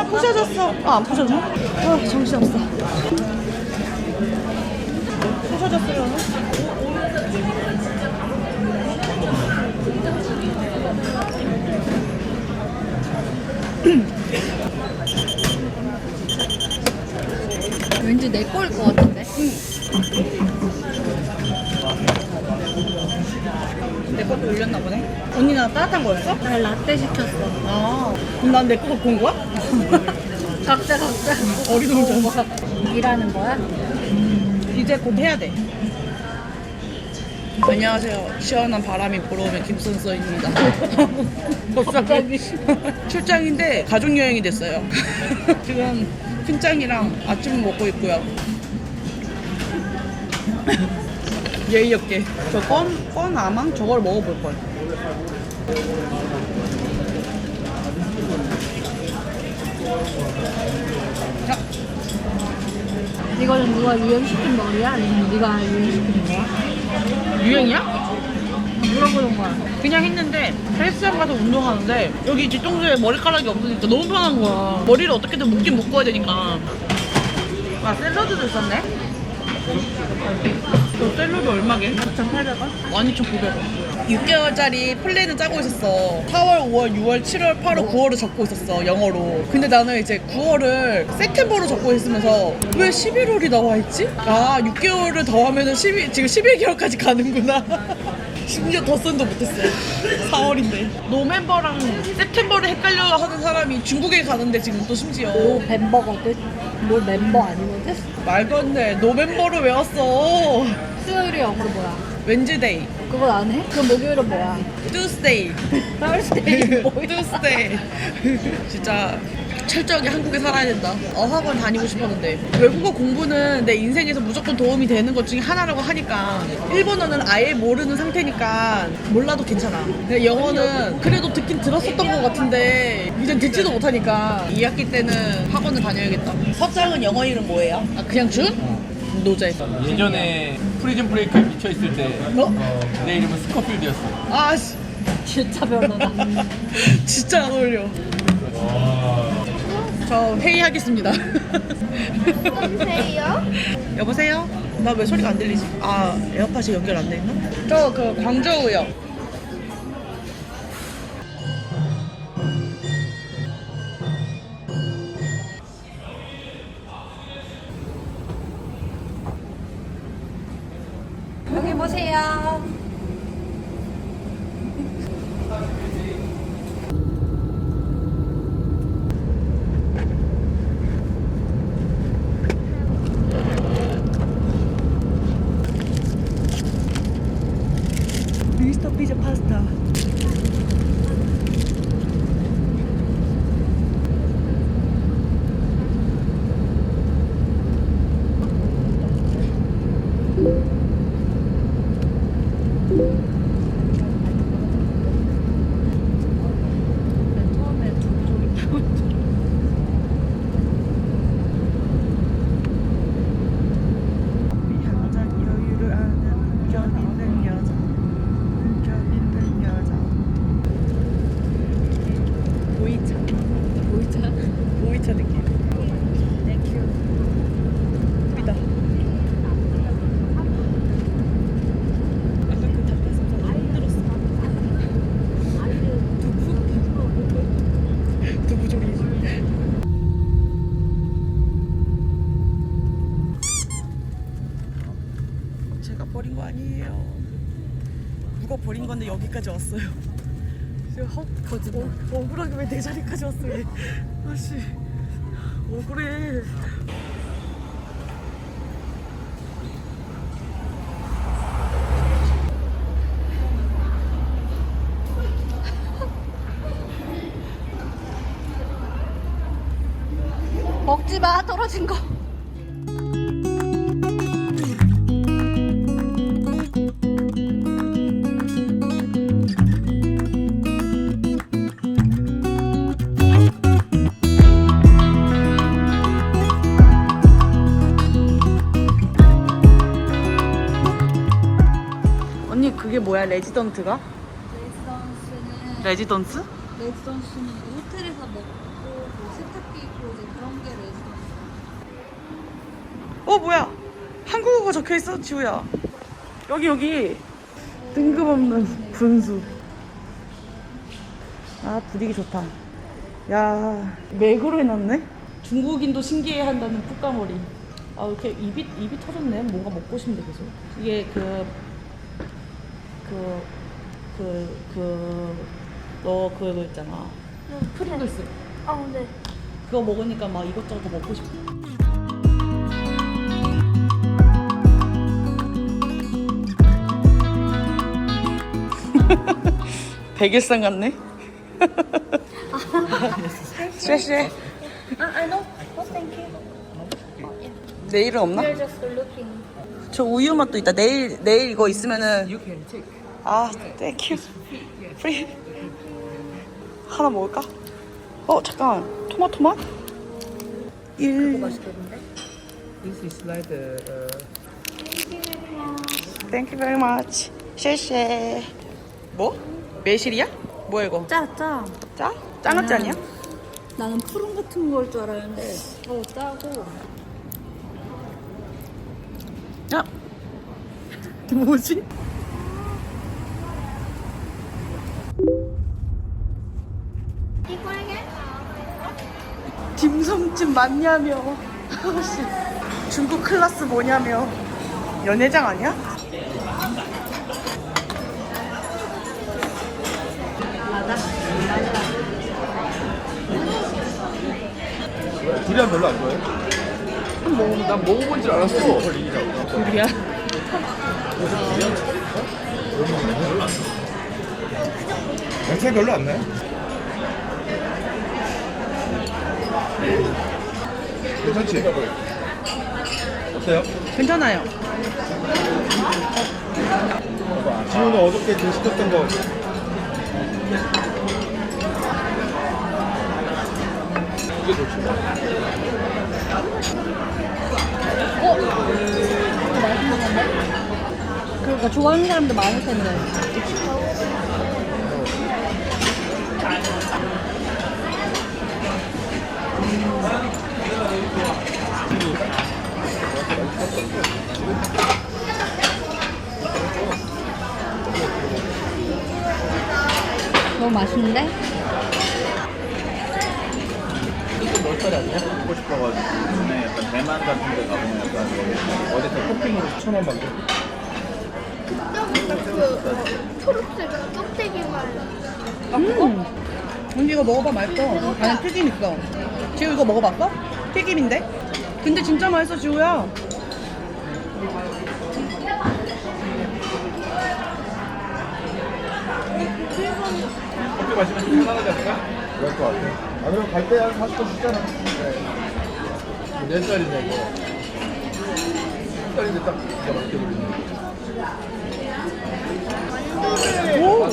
부셔졌어. 안 부셔졌네? 정신없어. 부셔졌어요. 왠지 내 거일 것 같은데? 내 것도 올렸나 보네. 언니 나 따뜻한 거였어? 나 라떼 시켰어. 아, 그럼 난 내 거 갖고 온 거야? 각자. 어리둥절. 일하는 거야? 이제 곧 해야 돼. 안녕하세요. 시원한 바람이 불어오면 김선서입니다. 갑자기 출장인데 가족 여행이 됐어요. 지금 큰짱이랑 아침 먹고 있고요. 예의 없게. 저 건 아망 저걸 먹어볼 걸. 자, 이거는 누가 유행시킨 머리야? 아니면 네가 유행시킨 거야? 유행이야? 물어보는 거야. 그냥 했는데 헬스장 가서 운동하는데 여기 뒤통수에 머리카락이 없으니까 너무 편한 거야. 머리를 어떻게든 묶긴 묶어야 되니까. 아, 샐러드도 있었네? 저 샐러드 얼마게? 4,800원? 12,900원. 6개월짜리 플랜을 짜고 있었어. 4월, 5월, 6월, 7월, 8월, 9월을 적고 있었어, 영어로. 근데 나는 이제 9월을 세프템버로 적고 있으면서 왜 11월이 나와 있지? 아, 6개월을 더하면은 지금 11개월까지 가는구나. 심지어 덧선도 못했어. 4월인데. 노멤버랑 세프템버를 헷갈려 하는 사람이 중국에 가는데 지금 또 심지어. 너 멤버거든? 너 멤버 아니거든? 말도 안 돼. 노멤버를 외웠어. 수요일이 영어로 뭐야? 웬즈데이. 그건 안 해? 그럼 목요일은 뭐야? 투스데이. Thursday 뭐야? 투스데이. 진짜 철저하게 한국에 살아야 된다. 어학원 다니고 싶었는데 외국어 공부는 내 인생에서 무조건 도움이 되는 것 중에 하나라고 하니까 일본어는 아예 모르는 상태니까 몰라도 괜찮아. 근데 영어는 그래도 듣긴 들었었던 것 같은데 이젠 듣지도 못하니까 2학기 때는 학원을 다녀야겠다. 석장은 영어 이름 뭐예요? 아, 그냥 준? 노제. 예전에 프리즌 브레이크에 미쳐있을 때 내 어? 이름은 스커필드였어. 아, 씨. 진짜 별로다. 진짜 안 어울려. 저 회의하겠습니다. 여보세요? 여보세요? 나 왜 소리가 안 들리지? 아, 에어팟이 연결 안 돼 있나? 저 그 광저우요. 여기 보세요. 미스터 피자 파스타. 처음에 두부조림 항상 여유를 아는 품격 있는 여자. 품격 있는 여자. 보이차. 보이자. 보이차 느낌. 땡큐. 우리다. 아까 그 닭가슴살 너무 힘들었어. 두부조리. 제가 버린 거 아니에요. 누가 버린 건데 여기까지 왔어요. 제가 거짓말. 억울하게 왜 내 자리까지 왔어 얘. 아씨 억울해. 먹지 마, 떨어진 거. 언니 그게 뭐야 레지던트가? 레지던스는 레지던스? 레지던스는 호텔에서 먹고 뭐 세탁기 있고 뭐야? 한국어가 적혀있어 지우야. 여기 뜬금없는 분수. 아 분위기 좋다. 야 맥으로 해놨네. 중국인도 신기해한다는 푸까머리. 아 이렇게 입이 터졌네. 뭔가 먹고 싶은데 계속. 이게 너 그거 있잖아. 프링글스. 아, 네. 그거 먹으니까 막 이것저것 먹고 싶어. 백일상 같네. 쉐쉐. I know. Oh, thank you. 내일은 없나? We're just looking. 저 우유 맛도 있다. 내일 이거 있으면은. You can take. 아, 땡큐. 프리. 하나 먹을까? 잠깐. 토마토 맛? 맛있겠는데? This is like the Thank you very much. 쉐쉐. 뭐? 매실이야? 뭐야 이거? 짜. 짜? 짱아찌 아니야? 나는 푸른 같은 걸 줄 알았는데 짜고. 야. 뭐지? dimsum집 맞냐며. 아씨. 중국 클래스 뭐냐며. 연회장 아니야? 두리안 별로 안 좋아해? 난 먹어본 줄 알았어. 두리안? 야채 별로 안 나요? 괜찮지? 어때요? 괜찮아요. 지우는 어저께 그 시켰던 거 이게 좋지. 맛있는 건데? 그러니까 좋아하는 사람도 많을 텐데. 너무 맛있는데? 이거 멀쩡하지 않냐? 먹고 싶어가지고 전에 약간 대만 같은 데 가보면 약간 어디서 토핑으로 1,000원 받고 그 초록색 껍데기만 언니 이거 먹어봐. 맛있어. 안에 튀김 있어. 지우 이거 먹어봤어? 튀김인데? 근데 진짜 맛있어 지우야. 커피 마시면 좀 편안하지 않을까? 그럴 것 같아. 아 그럼 갈 때 한 40분 쉬잖아. 몇 살인데 이거? 10살인데 딱 진짜 맛있게 보이네. 오.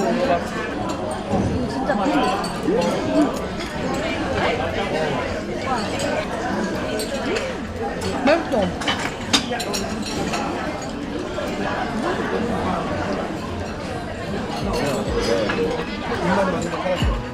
진짜 맛있는데? 맛있어. 입맛에 맞는 거 살았어.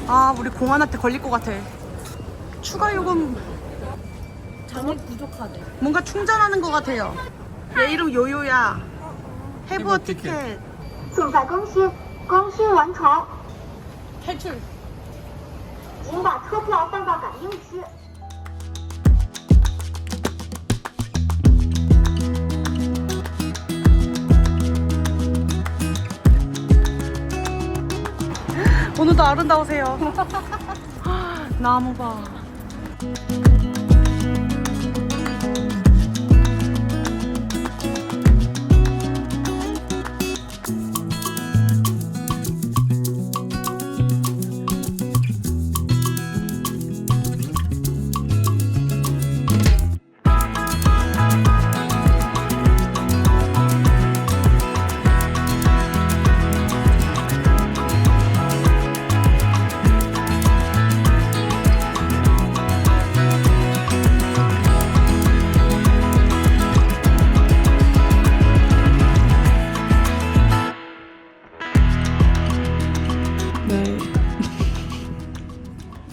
아 우리 공안한테 걸릴 것 같아. 추가 요금 잔액 부족하대. 뭔가 충전하는 것 같아요. 얘 이름 요요야. 해부어 티켓. 正在更新，更新完成， 탈출. 请把车票放到感应区。 아 오늘도 아름다우세요. 나무 봐.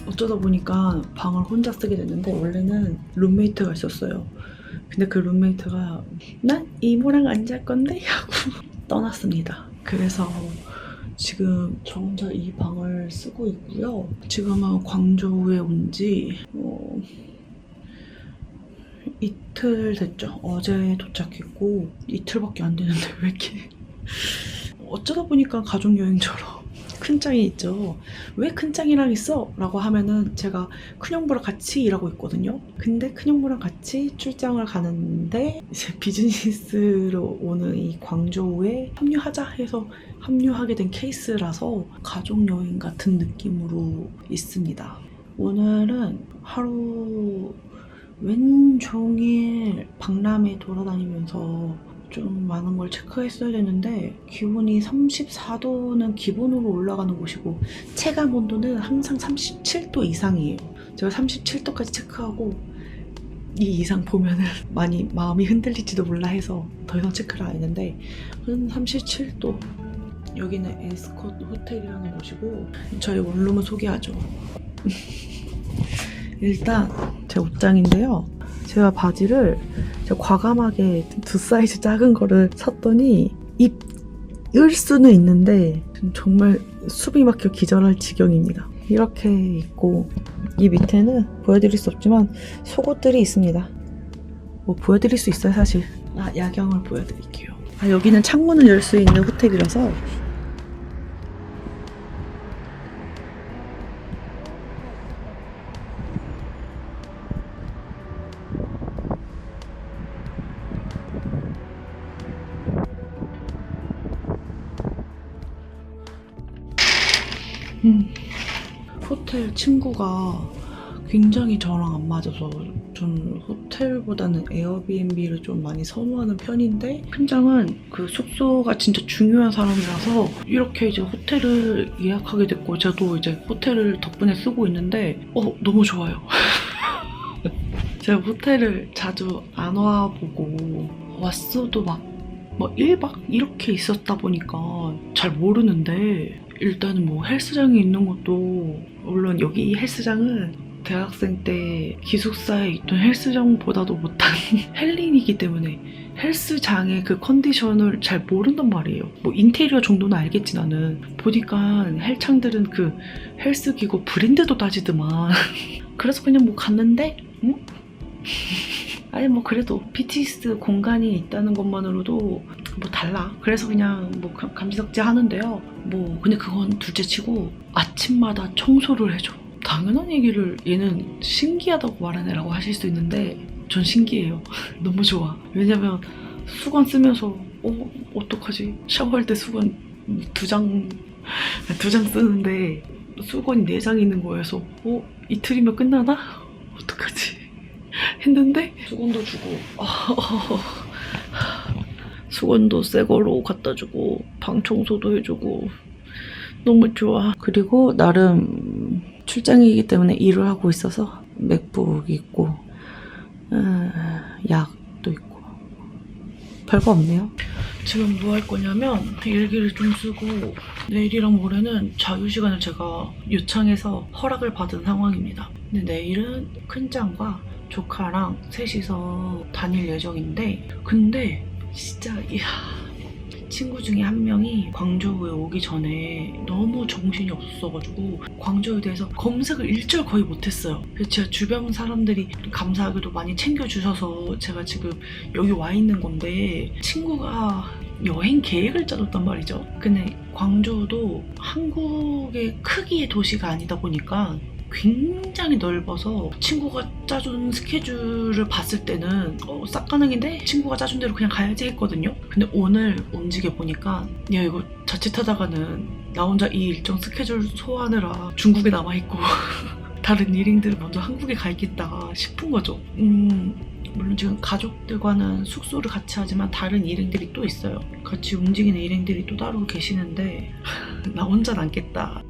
어쩌다 보니까 방을 혼자 쓰게 됐는데 원래는 룸메이트가 있었어요. 근데 그 룸메이트가 난 이모랑 안 잘 건데 하고 떠났습니다. 그래서 지금 저 혼자 이 방을 쓰고 있고요. 지금은 광저우에 온 지 이틀 됐죠. 어제 도착했고 이틀밖에 안 되는데 왜 이렇게 어쩌다 보니까 가족여행처럼 큰 짱이 있죠. 왜 큰 짱이랑 있어? 라고 하면은 제가 큰형부랑 같이 일하고 있거든요. 근데 큰형부랑 같이 출장을 가는데 이제 비즈니스로 오는 이 광저우에 합류하자 해서 합류하게 된 케이스라서 가족여행 같은 느낌으로 있습니다. 오늘은 하루 왼종일 박람회 돌아다니면서 좀 많은 걸 체크했어야 되는데 기온이 34도는 기본으로 올라가는 곳이고 체감 온도는 항상 37도 이상이에요. 제가 37도까지 체크하고 이 이상 보면은 많이 마음이 흔들릴지도 몰라 해서 더 이상 체크를 안 했는데 37도. 여기는 에스컷 호텔이라는 곳이고 저희 원룸을 소개하죠. 일단 제 옷장인데요. 제가 바지를 과감하게 2사이즈 작은 거를 샀더니 입을 수는 있는데 정말 숨이 막혀 기절할 지경입니다. 이렇게 있고 이 밑에는 보여드릴 수 없지만 속옷들이 있습니다. 뭐 보여드릴 수 있어요 사실. 야경을 보여드릴게요. 여기는 창문을 열 수 있는 호텔이라서 호텔 친구가 굉장히 저랑 안 맞아서 전 호텔보다는 에어비앤비를 좀 많이 선호하는 편인데 큰장은 그 숙소가 진짜 중요한 사람이라서 이렇게 이제 호텔을 예약하게 됐고 저도 이제 호텔을 덕분에 쓰고 있는데 너무 좋아요. 제가 호텔을 자주 안 와보고 왔어도 막 뭐 1박 이렇게 있었다 보니까 잘 모르는데 일단은 뭐 헬스장이 있는 것도 물론 여기 이 헬스장은 대학생 때 기숙사에 있던 헬스장보다도 못한 헬린이기 때문에 헬스장의 그 컨디션을 잘 모른단 말이에요. 뭐 인테리어 정도는 알겠지 나는. 보니까 헬창들은 그 헬스기구 브랜드도 따지더만. 그래서 그냥 뭐 갔는데 아니 뭐 그래도 피트니스 공간이 있다는 것만으로도 뭐 달라. 그래서 그냥 뭐 감지덕지 하는데요. 뭐 근데 그건 둘째치고 아침마다 청소를 해줘. 당연한 얘기를 얘는 신기하다고 말한 애라고 하실 수 있는데 전 신기해요. 너무 좋아. 왜냐면 수건 쓰면서 어떡하지? 샤워할 때 수건 두 장 쓰는데 수건이 4장 있는 거여서 이틀이면 끝나나? 어떡하지? 했는데 수건도 주고 수건도 새 거로 갖다 주고 방 청소도 해주고 너무 좋아. 그리고 나름 출장이기 때문에 일을 하고 있어서 맥북 있고 약도 있고 별거 없네요. 지금 뭐 할 거냐면 일기를 좀 쓰고 내일이랑 모레는 자유시간을 제가 요청해서 허락을 받은 상황입니다. 근데 내일은 큰짱과 조카랑 셋이서 다닐 예정인데 근데 진짜 친구 중에 한 명이 광저우에 오기 전에 너무 정신이 없었어가지고 광저우에 대해서 검색을 일절 거의 못했어요. 그래서 제가 주변 사람들이 감사하게도 많이 챙겨주셔서 제가 지금 여기 와 있는 건데 친구가 여행 계획을 짜줬단 말이죠. 근데 광저우도 한국의 크기의 도시가 아니다 보니까 굉장히 넓어서 친구가 짜준 스케줄을 봤을 때는 싹 가능인데 친구가 짜준 대로 그냥 가야지 했거든요. 근데 오늘 움직여 보니까 야 이거 자칫하다가는 나 혼자 이 일정 스케줄 소화하느라 중국에 남아있고 다른 일행들은 먼저 한국에 가 있겠다 싶은 거죠. 물론 지금 가족들과는 숙소를 같이 하지만 다른 일행들이 또 있어요. 같이 움직이는 일행들이 또 따로 계시는데 나 혼자 남겠다.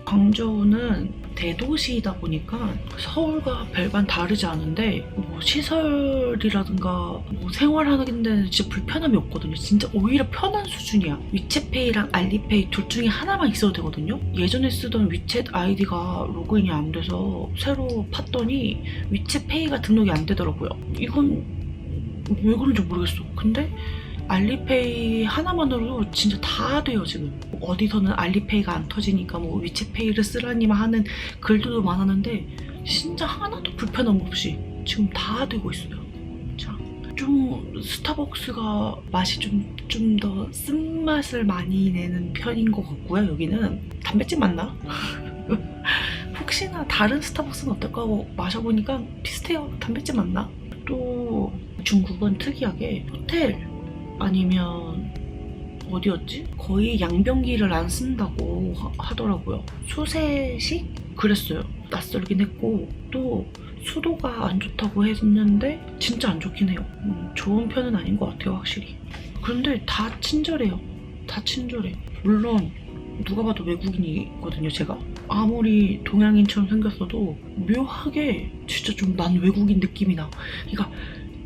광저우는 대도시이다 보니까 서울과 별반 다르지 않은데 뭐 시설이라든가 뭐 생활하는 데는 진짜 불편함이 없거든요. 진짜 오히려 편한 수준이야. 위챗페이랑 알리페이 둘 중에 하나만 있어도 되거든요. 예전에 쓰던 위챗 아이디가 로그인이 안 돼서 새로 팠더니 위챗페이가 등록이 안 되더라고요. 이건 왜 그런지 모르겠어. 근데 알리페이 하나만으로도 진짜 다 돼요. 지금 어디서는 알리페이가 안 터지니까 뭐 위챗페이를 쓰라니만 하는 글들도 많았는데 진짜 하나도 불편함 없이 지금 다 되고 있어요. 자, 좀 스타벅스가 맛이 좀 더 쓴맛을 많이 내는 편인 것 같고요. 여기는 단백질 맞나? 혹시나 다른 스타벅스는 어떨까 하고 마셔보니까 비슷해요. 단백질 맞나? 또 중국은 특이하게 호텔 아니면 어디였지? 거의 양변기를 안 쓴다고 하더라고요. 수세식? 그랬어요. 낯설긴 했고 또 수도가 안 좋다고 했는데 진짜 안 좋긴 해요. 좋은 편은 아닌 것 같아요. 확실히. 그런데 다 친절해요. 다 친절해. 물론 누가 봐도 외국인이거든요. 제가 아무리 동양인처럼 생겼어도 묘하게 진짜 좀 난 외국인 느낌이 나. 그러니까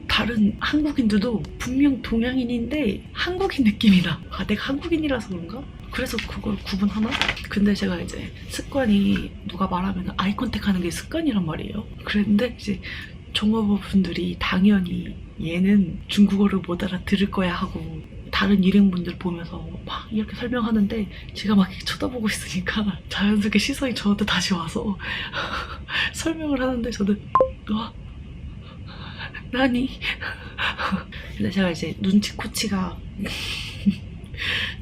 다른 한국인들도 분명 동양인인데 한국인 느낌이 나. 아, 내가 한국인이라서 그런가? 그래서 그걸 구분하나? 근데 제가 이제 습관이 누가 말하면 아이 컨택 하는 게 습관이란 말이에요. 그랬는데 이제 종업원분들이 당연히 얘는 중국어를 못 알아들을 거야 하고 다른 일행분들 보면서 막 이렇게 설명하는데 제가 막 이렇게 쳐다보고 있으니까 자연스럽게 시선이 저한테 다시 와서 설명을 하는데 저는 와 나니? 근데 제가 이제 눈치코치가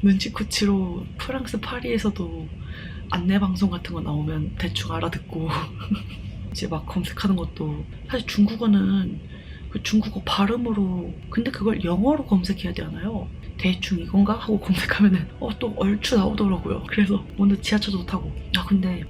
눈치코치로 프랑스 파리에서도 안내방송 같은 거 나오면 대충 알아듣고 이제 막 검색하는 것도 사실 중국어는 그 중국어 발음으로 근데 그걸 영어로 검색해야 되잖아요. 대충 이건가? 하고 검색하면은 또 얼추 나오더라고요. 그래서 오늘 지하철도 타고 근데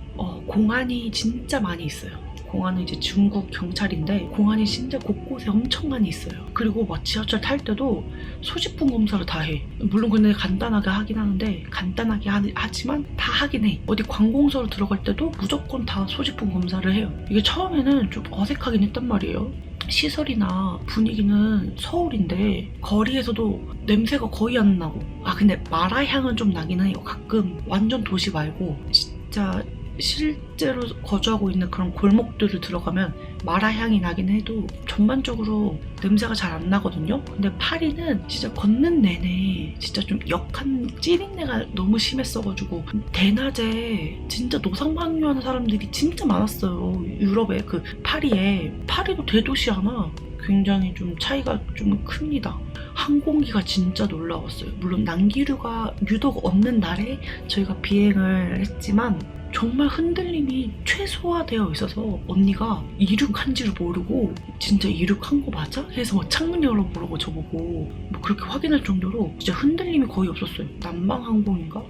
공안이 진짜 많이 있어요. 공안은 이제 중국 경찰인데 공안이 진짜 곳곳에 엄청 많이 있어요. 그리고 막 지하철 탈 때도 소지품 검사를 다 해. 물론 근데 간단하게 하긴 하는데 간단하게 하지만 다 하긴 해. 어디 관공서로 들어갈 때도 무조건 다 소지품 검사를 해요. 이게 처음에는 좀 어색하긴 했단 말이에요. 시설이나 분위기는 서울인데 거리에서도 냄새가 거의 안 나고 근데 마라 향은 좀 나긴 해요. 가끔 완전 도시 말고 진짜 실제로 거주하고 있는 그런 골목들을 들어가면 마라 향이 나긴 해도 전반적으로 냄새가 잘 안 나거든요. 근데 파리는 진짜 걷는 내내 진짜 좀 역한 찌린내가 너무 심했어가지고 대낮에 진짜 노상방뇨하는 사람들이 진짜 많았어요. 유럽에 그 파리도 대도시잖아. 굉장히 좀 차이가 좀 큽니다. 항공기가 진짜 놀라웠어요. 물론 난기류가 유독 없는 날에 저희가 비행을 했지만 정말 흔들림이 최소화되어 있어서 언니가 이륙한지를 모르고 진짜 이륙한 거 맞아? 해서 창문 열어보라고 저보고 그렇게 확인할 정도로 진짜 흔들림이 거의 없었어요. 남방항공인가?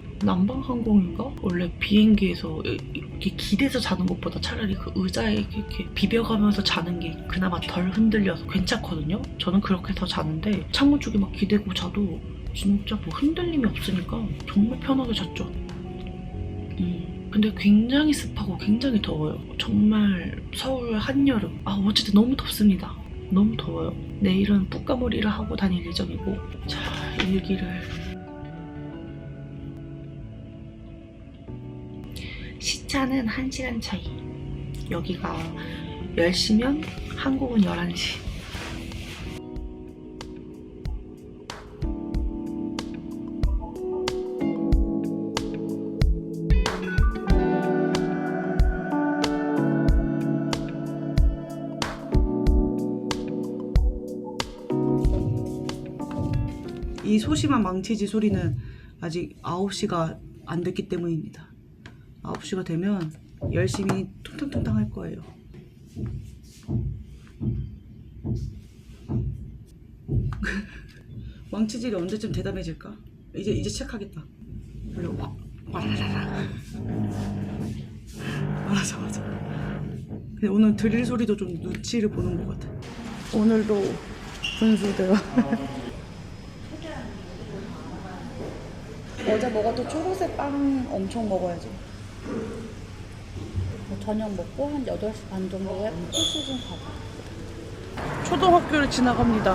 원래 비행기에서 이렇게 기대서 자는 것보다 차라리 그 의자에 이렇게 비벼가면서 자는 게 그나마 덜 흔들려서 괜찮거든요. 저는 그렇게 더 자는데 창문 쪽에 막 기대고 자도 진짜 뭐 흔들림이 없으니까 정말 편하게 잤죠. 근데 굉장히 습하고 굉장히 더워요. 정말 서울 한여름. 어쨌든 너무 덥습니다. 너무 더워요. 내일은 뿌까머리를 하고 다닐 예정이고. 자, 일기를. 시차는 1시간 차이. 여기가 10시면 한국은 11시. 이 소심한 망치질 소리는 아직 9시가 안 됐기 때문입니다. 9시가 되면 열심히 퉁탕퉁탕 할 거예요. 망치질이 언제쯤 대담해질까? 이제 시작하겠다. 그리고 와라라라. 말하자마자. 근데 오늘 드릴 소리도 좀 눈치를 보는 것 같아. 오늘도 분수대요. 어제 먹었던 초록색 빵 엄청 먹어야지. 저녁 먹고 한 8시 반 정도에 일시즌 가자. 초등학교를 지나갑니다.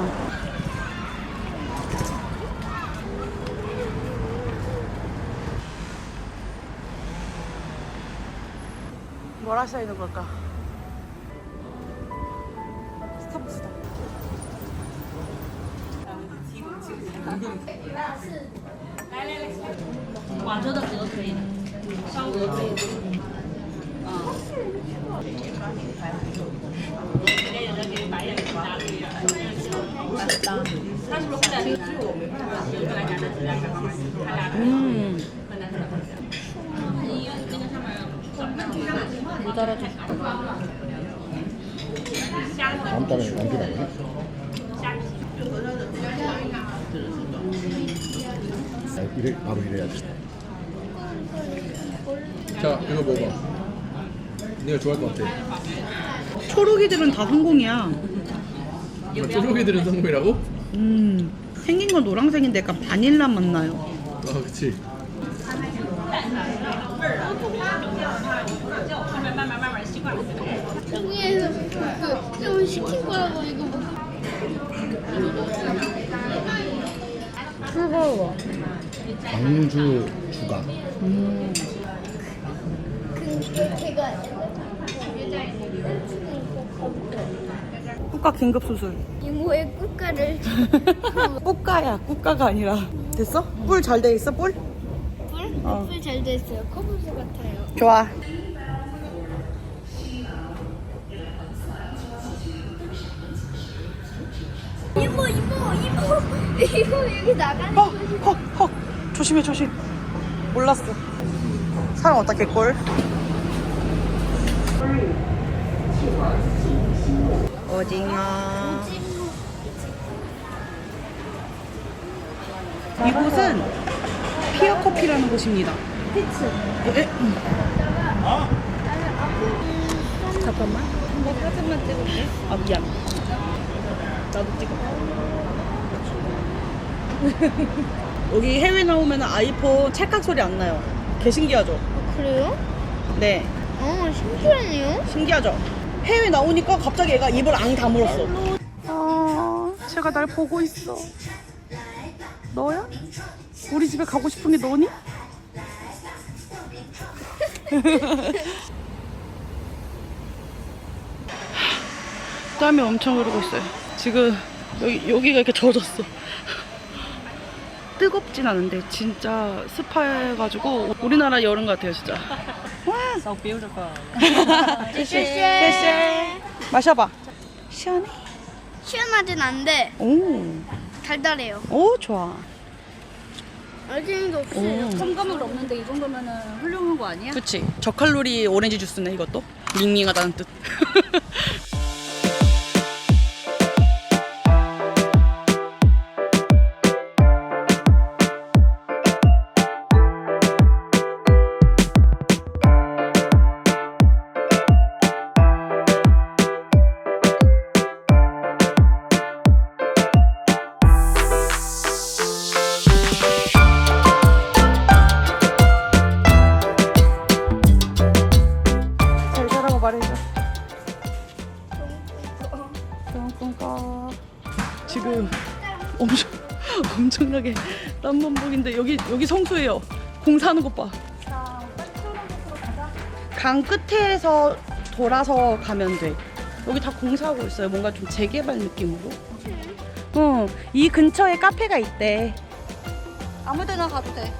뭘 하셔야 되는 걸까? 스타벅스다. 못 알아줘. 다음 달에 남기라고. 이래 바로 이래야지. 자 이거 먹어. 네가 좋아할 것 같아. 초록이들은 다 성공이야. 초록이들은 성공이라고? 생긴 건 노란색인데 약간 바닐라 맛 나요. 아 그치. 여기에서 좀 시킨 거라고 이거 뭐. 뜨거워. 광주 주가. 근데 제가 국가 긴급 수술. 이모의 국가를 국가야, 국가가 아니라. 됐어? 뿔 잘 돼 있어, 뿔? 뿔 잘 됐어요. 커브스 같아요. 좋아. 이모 여기 나가는 헉. 조심해, 조심. 몰랐어. 사람 어디다 개꼴? 오징어. 이곳은 피어 커피라는 곳입니다. 그치? 잠깐만. 내 사진만 찍을게. 아 미안. 나도 찍어. 여기 해외 나오면 아이폰 찰칵 소리 안 나요. 개 신기하죠? 그래요? 네, 신기하네요. 신기하죠? 해외 나오니까 갑자기 얘가 입을 앙 다물었어. 쟤가 날 보고 있어. 너야? 우리 집에 가고 싶은 게 너니? 땀이 엄청 흐르고 있어요. 지금 여기가 이렇게 젖었어. 뜨겁진 않은데 진짜 습해가지고 우리나라 여름 같아요 진짜. So beautiful. 마셔봐. 시원해. 시원하진 않은데 오, 달달해요. 오 좋아. 알갱이도 없어요. 첨가물 없는데 이 정도면은 훌륭한 거 아니야? 그치. 저칼로리 오렌지 주스네 이것도. 밍밍하다는 뜻. 잘 자라고 말해줘. 똥똥까. 지금 엄청나게 땀범벅인데 여기 성수예요. 공사하는 것 봐. 강 끝에서 돌아서 가면 돼. 여기 다 공사하고 있어요. 뭔가 좀 재개발 느낌으로. 이 근처에 카페가 있대. 아무데나 가도 돼.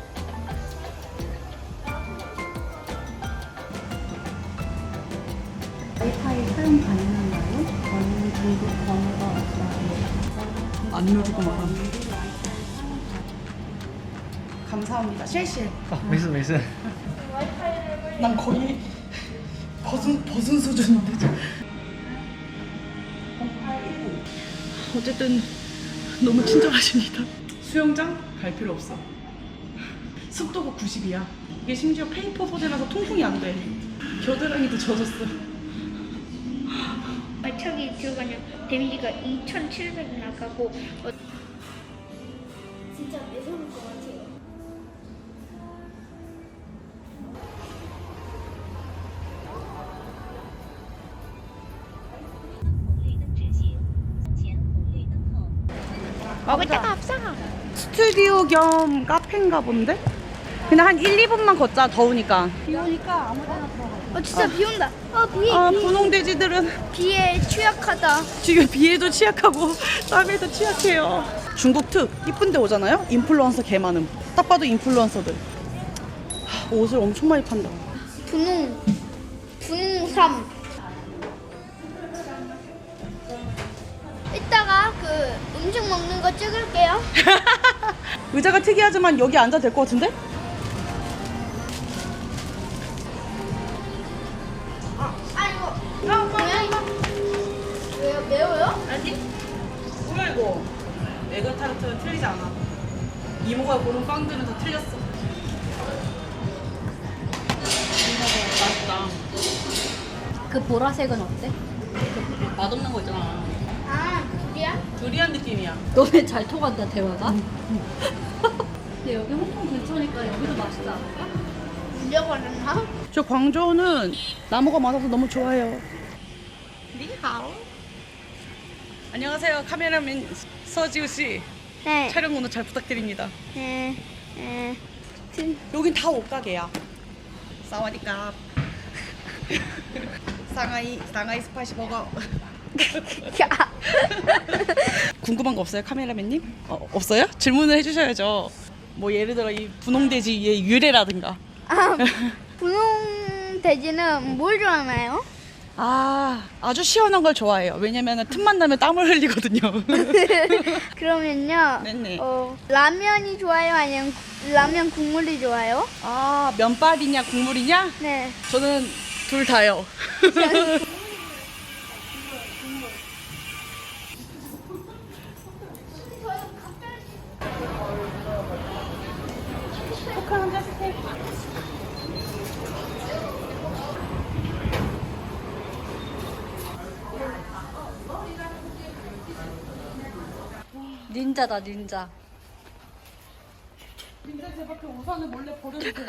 와이파이 사용 가능한가요? 저는 중국 번호가 없어요. 안 누르고 말아. 감사합니다. 쉐쉐. 没事没事。 난 거의 벗은 수준인데. 어쨌든 너무 친절하십니다. 수영장 갈 필요 없어. 습도가 90이야. 이게 심지어 페이퍼 소재라서 통풍이 안 돼. 겨드랑이도 젖었어. 발차기 들어가면 데미지가 2,700 나가고 진짜 매서울 것 같아요. 먹을 데가 없어. 스튜디오 겸 카페인가 본데? 그냥 한 1, 2분만 걷자. 더우니까. 비 오니까 아무 데나 들어가. 진짜 비 온다. 분홍돼지들은 비에 취약하다. 지금 비에도 취약하고 땀에도 취약해요. 중국 특 이쁜데 오잖아요? 인플루언서 개 많음. 딱 봐도 인플루언서들. 옷을 엄청 많이 판다. 분홍 3. 이따가 그 음식 먹는 거 찍을게요. 의자가 특이하지만 여기 앉아도 될 것 같은데? 이거 고양이 왜요? 매워요? 아니. 뭐야 이거? 에그타르트는 틀리지 않아. 이모가 고른 빵들은 다 틀렸어. 맛있다. 그 보라색은 어때? 맛없는 거 있잖아. 아, 둘이야? 두리안 느낌이야. 너네 잘 통한다 대화가. 근데 여기 홍콩 근처니까 여기도 맛있지 않을까? 물려버렸나? 저 광저우는 나무가 많아서 너무 좋아요. 니하오. 안녕하세요. 카메라맨 서지우 씨. 네. 촬영 오늘 잘 부탁드립니다. 네. 여긴 다 옷가게야. 사와디캅. 상하이 스파이시 버거. 궁금한 거 없어요, 카메라맨님? 없어요? 질문을 해주셔야죠. 뭐 예를 들어 이 분홍돼지의 유래라든가. 아, 분홍 돼지는 뭘 좋아하나요? 아주 시원한 걸 좋아해요. 왜냐면 틈만 나면 땀을 흘리거든요. 그러면요. 네네. 라면이 좋아요? 아니면 라면 국물이 좋아요? 면발이냐 국물이냐? 네. 저는 둘 다요. 닌자다 닌자. 닌자 제발 그 우산을 몰래 버려주세요.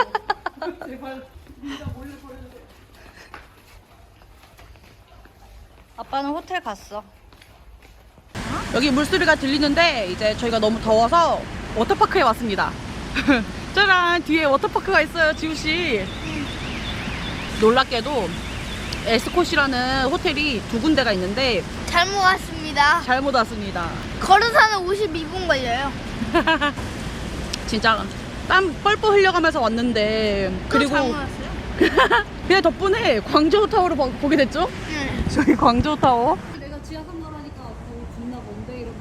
제발 닌자 몰래 버려주세요. 아빠는 호텔 갔어. 여기 물소리가 들리는데 이제 저희가 너무 더워서 워터파크에 왔습니다. 짜란, 뒤에 워터파크가 있어요, 지우씨. 놀랍게도 에스콧이라는 호텔이 두 군데가 있는데 잘못 왔습니다. 잘못 왔습니다. 걸어서는 52분 걸려요. 진짜 땀 뻘뻘 흘려가면서 왔는데 또 그리고 잘못 왔어요? 그냥 덕분에 광저우 타워를 보게 됐죠? 응. 저희 광저우 타워. 내가 지하 3가라니까 너무 겁나 먼데 이러고.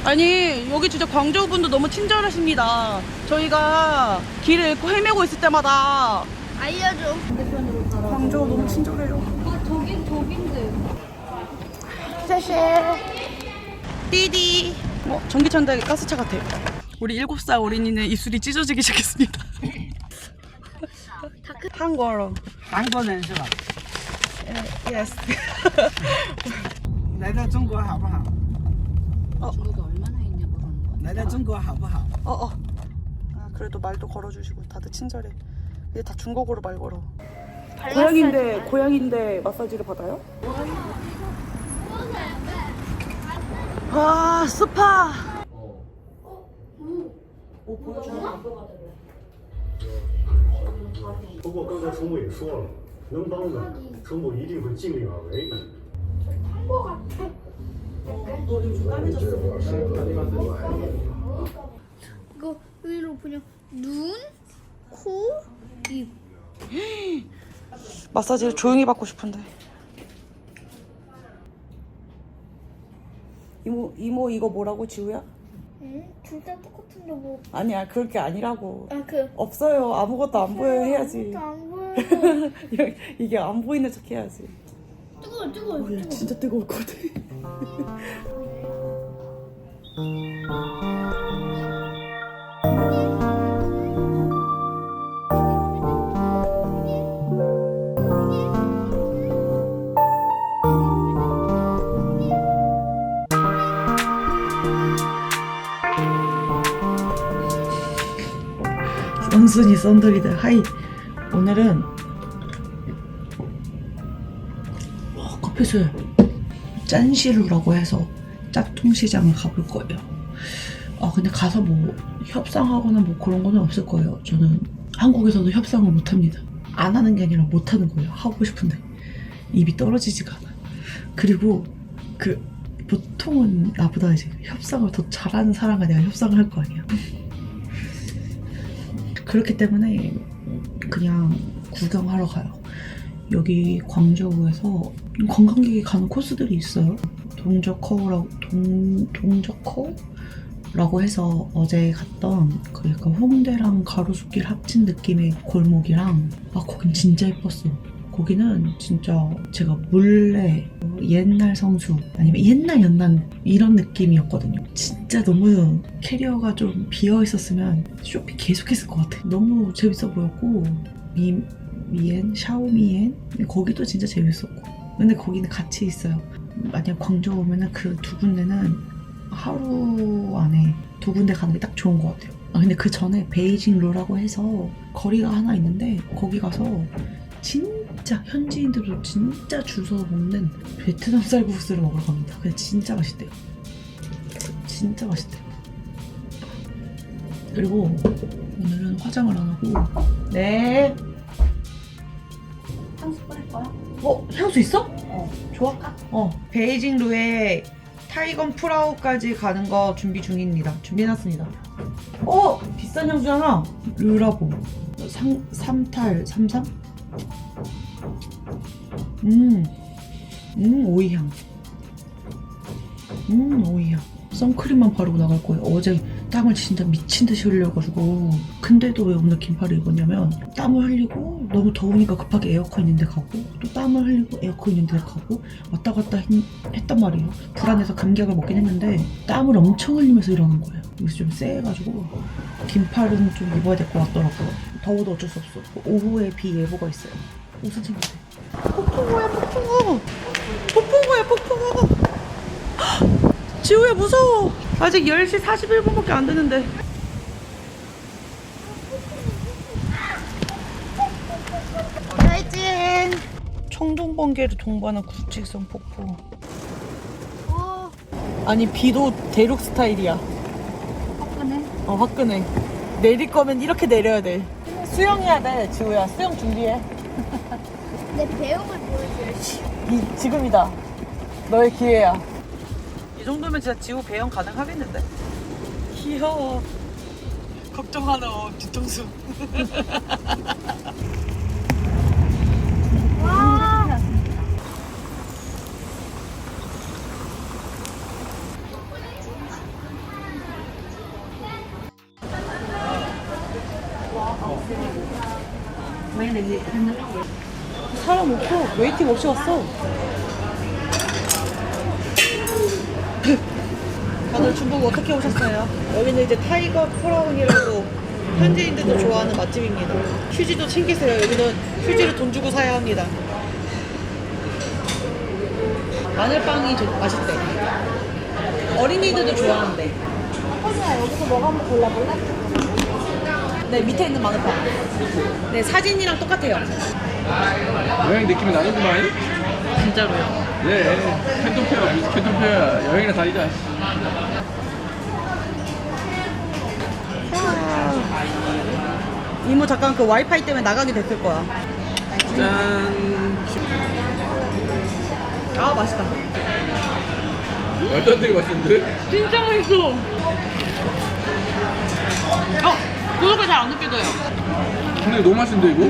아니 여기 진짜 광저우 분도 너무 친절하십니다. 저희가 길을 잃고 헤매고 있을 때마다 알려줘. 반대편으로 가라. 광저우 너무 친절해요. 저긴데. 띠디. 전기차인데 가스차 같아. 우리 7살 어린이는 입술이 찢어지기 시작했습니다. 한국어. 韩国人是吧？ Yes. 来到中国好不好？ 중국이 얼마나 있냐 물어보는 거야. 来到中国好不好？ 그래도 말도 걸어주시고 다들 친절해. 근데 다 중국어로 말 걸어. 고양인데 마사지를 받아요? 와 스파. 오 보여줘. 不过刚才陈母也说了，能帮的，陈母一定会尽力而为。 너 요즘 까매졌어. 이거 위로 그냥 눈, 코, 입. 마사지를 조용히 받고 싶은데. 이모 이거 뭐라고 지우야? 응? 진짜 똑같은데 뭐. 아니야 그렇게 아니라고. 아, 그. 없어요. 아무것도 안 보여 해야지. 아무것도 안 보여. 이게 안 보이는 척 해야지. 뜨거워, 뜨거워, 뜨거워. 진짜 뜨거울 것 같아. 썬순이 썬돌이들 하이. 오늘은 커피술 짠시루라고 해서 짝퉁시장을 가볼 거예요. 근데 가서 뭐 협상하거나 뭐 그런 거는 없을 거예요. 저는 한국에서도 협상을 못합니다. 안 하는 게 아니라 못하는 거예요. 하고 싶은데 입이 떨어지지가 않아. 그리고 보통은 나보다 이제 협상을 더 잘하는 사람과 내가 협상을 할 거 아니야. 그렇기 때문에 그냥 구경하러 가요. 여기 광저우에서 관광객이 가는 코스들이 있어요. 동저커우라고 해서 어제 갔던 그 약간 홍대랑 가로수길 합친 느낌의 골목이랑 거긴 진짜 예뻤어. 거기는 진짜 제가 몰래 옛날 성수 아니면 옛날 연남 이런 느낌이었거든요. 진짜 너무 캐리어가 좀 비어 있었으면 쇼핑 계속했을 것 같아. 너무 재밌어 보였고 샤오미엔 거기도 진짜 재밌었고. 근데 거기는 같이 있어요. 만약 광저우 오면은 그 두 군데는 하루 안에 두 군데 가는 게 딱 좋은 것 같아요. 근데 그 전에 베이징 로라고 해서 거리가 하나 있는데 거기 가서 진짜 현지인들도 진짜 줄 서서 먹는 베트남 쌀국수를 먹으러 갑니다. 근데 진짜 맛있대요. 진짜 맛있대요. 그리고 오늘은 화장을 안 하고. 네. 향수 뿌릴 거야? 향수 있어? 좋아. 베이징루에 타이건 프라우까지 가는 거 준비 중입니다. 준비해놨습니다. 비싼 향수잖아. 르라보 3탈 33? 오이향. 오이향. 선크림만 바르고 나갈 거예요. 어제 땀을 진짜 미친 듯이 흘려가지고. 근데도 왜 오늘 긴팔을 입었냐면 땀을 흘리고 너무 더우니까 급하게 에어컨 있는 데 가고 또 땀을 흘리고 에어컨 있는 데 가고 왔다 갔다 했단 말이에요. 불안해서 감기약을 먹긴 했는데 땀을 엄청 흘리면서 일어난 거예요. 그래서 좀 쎄해가지고 긴팔은 좀 입어야 될 것 같더라고요. 더워도 어쩔 수 없어. 오후에 비 예보가 있어요. 옷은 챙겨야 돼. 폭풍우야 폭풍우. 폭풍우야 폭풍우. 지우야 무서워. 아직 10시 41분밖에 안 되는데. 짜이찐. 청동번개를 동반한 굵직성 폭포. 아니 비도 대륙 스타일이야. 화끈해. 화끈해. 내릴 거면 이렇게 내려야 돼. 수영해야 돼 지우야. 수영 준비해. 내 배움을 보여줘야지. 지금이다. 너의 기회야. 이 정도면 진짜 지우 배영 가능하겠는데? 귀여워. 걱정하는 뒤통수. 와. 사람 없고 웨이팅 없이 왔어. 다들 중국 어떻게 오셨어요? 여기는 이제 타이거 프라운이라고 현지인들도 좋아하는 맛집입니다. 휴지도 챙기세요. 여기는 휴지를 돈 주고 사야 합니다. 마늘빵이 맛있대. 어린이들도 좋아한대. 허리야, 여기서 뭐가 한번 골라볼래? 네, 밑에 있는 마늘빵. 네, 사진이랑 똑같아요. 여행 느낌이 나는구만. 진짜로요. 네. 캔토페어 무슨 캔토페어야. 여행이나 다니자. 이모 잠깐 그 와이파이 때문에 나가게 됐을 거야. 짠. 맛있다. 말도 안 되게 맛있는데? 진짜 맛있어. 그거가 잘 안 느껴져요. 근데 너무 맛있는데 이거?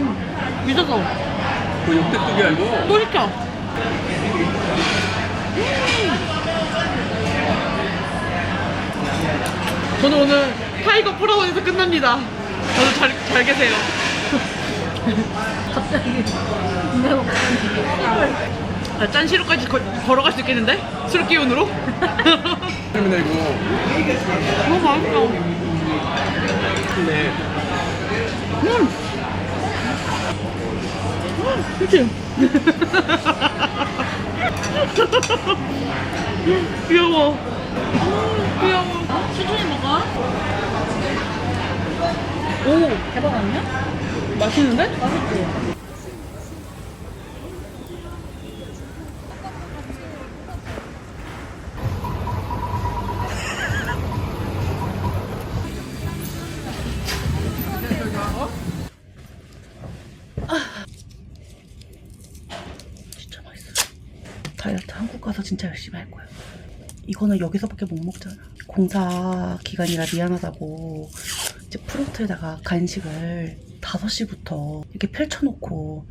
미쳤어. 그 역대급이야 이거. 또 시켜. 저는 오늘 타이거 프라운에서 끝납니다. 저도 잘 계세요. 갑자기 내가 먹고 아, 짠시루까지 걸어갈 수 있겠는데? 술 기운으로? 재밌네 이거. 너무 맛있어. 근데 그치? 귀여워. 귀여워. 천천히 먹어. 오, 대박 아니야? 맛있는데? 맛있지? 진짜 맛있어. 다이어트 한국 가서 진짜 열심히 할 거야. 이거는 여기서밖에 못 먹잖아. 공사 기간이라 미안하다고 이제 프론트에다가 간식을 5시부터 이렇게 펼쳐놓고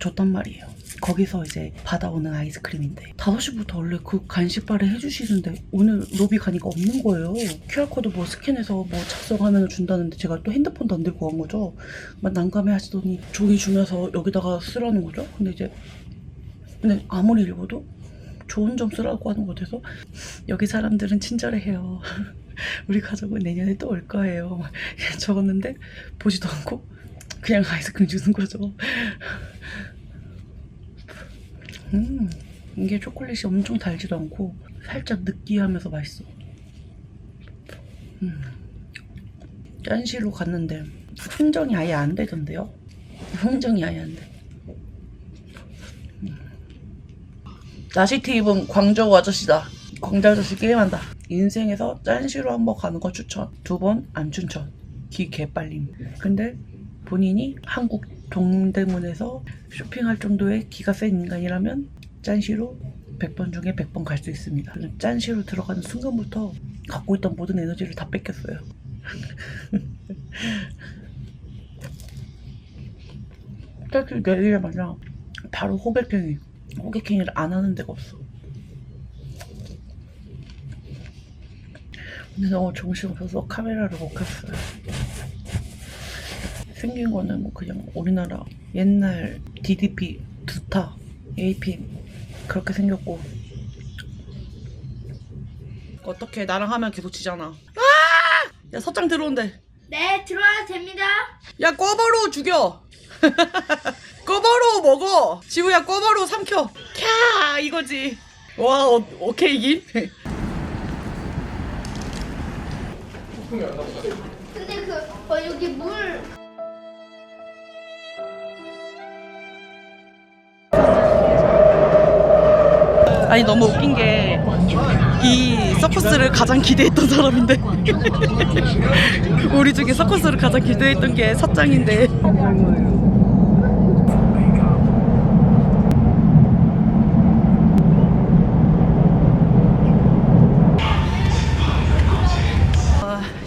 줬단 말이에요. 거기서 이제 받아오는 아이스크림인데 5시부터 원래 그 간식바를 해주시는데 오늘 로비 가니까 없는 거예요. QR코드 뭐 스캔해서 뭐 작성하면 준다는데 제가 또 핸드폰도 안 들고 간 거죠. 막 난감해 하시더니 종이 주면서 여기다가 쓰라는 거죠. 근데 아무리 읽어도 좋은 점 쓰라고 하는 것 같아서 여기 사람들은 친절해요. 우리 가족은 내년에 또 올 거예요. 막 적었는데 보지도 않고 그냥 아이스크림 주는 거죠. 이게 초콜릿이 엄청 달지도 않고 살짝 느끼하면서 맛있어. 짠시로 갔는데 흥정이 아예 안 되던데요? 흥정이 아예 안 돼. 나시티 입은 광저우 아저씨다. 광저 아저씨 게임한다. 인생에서 짠시로 한번 가는 거 추천. 2번 안 추천. 기 개빨림. 근데 본인이 한국 동대문에서 쇼핑할 정도의 기가 센 인간이라면 짠시로 100번 중에 100번 갈 수 있습니다. 저는 짠시로 들어가는 순간부터 갖고 있던 모든 에너지를 다 뺏겼어요. 딱히 내리자마자 바로 호객행위를 안 하는 데가 없어. 근데 너무 정신없어서 카메라를 못 켰어요. 생긴 거는 뭐 그냥 우리나라 옛날 DDP, 두타, AP 그렇게 생겼고. 어떻게 나랑 하면 계속 지잖아. 아! 야 서장 들어온대. 네, 들어와도 됩니다. 야 꿔바로우 죽여. 꿔바로우 먹어. 지우야 꿔바로우 삼켜. 캬 이거지. 와 오케이 이김. 근데 여기 물. 아니 너무 웃긴 게 이 서커스를 가장 기대했던 사람인데 우리 중에 서커스를 가장 기대했던 게 사장인데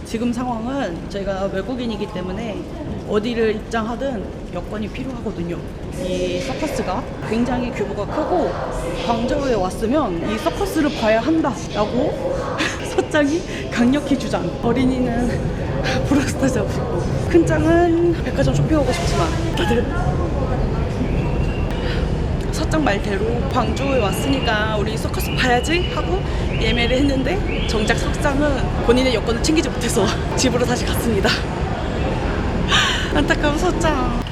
지금 상황은 저희가 외국인이기 때문에 어디를 입장하든 여권이 필요하거든요. 이 서커스가 굉장히 규모가 크고 광저우에 왔으면 이 서커스를 봐야 한다라고 서장이 강력히 주장. 어린이는 브라스타 잡으시고 큰 짱은 백화점 쇼핑하고 싶지만 다들 서장 말대로 광저우에 왔으니까 우리 서커스 봐야지 하고 예매를 했는데 정작 서장은 본인의 여권을 챙기지 못해서 집으로 다시 갔습니다. 안타까운 서장.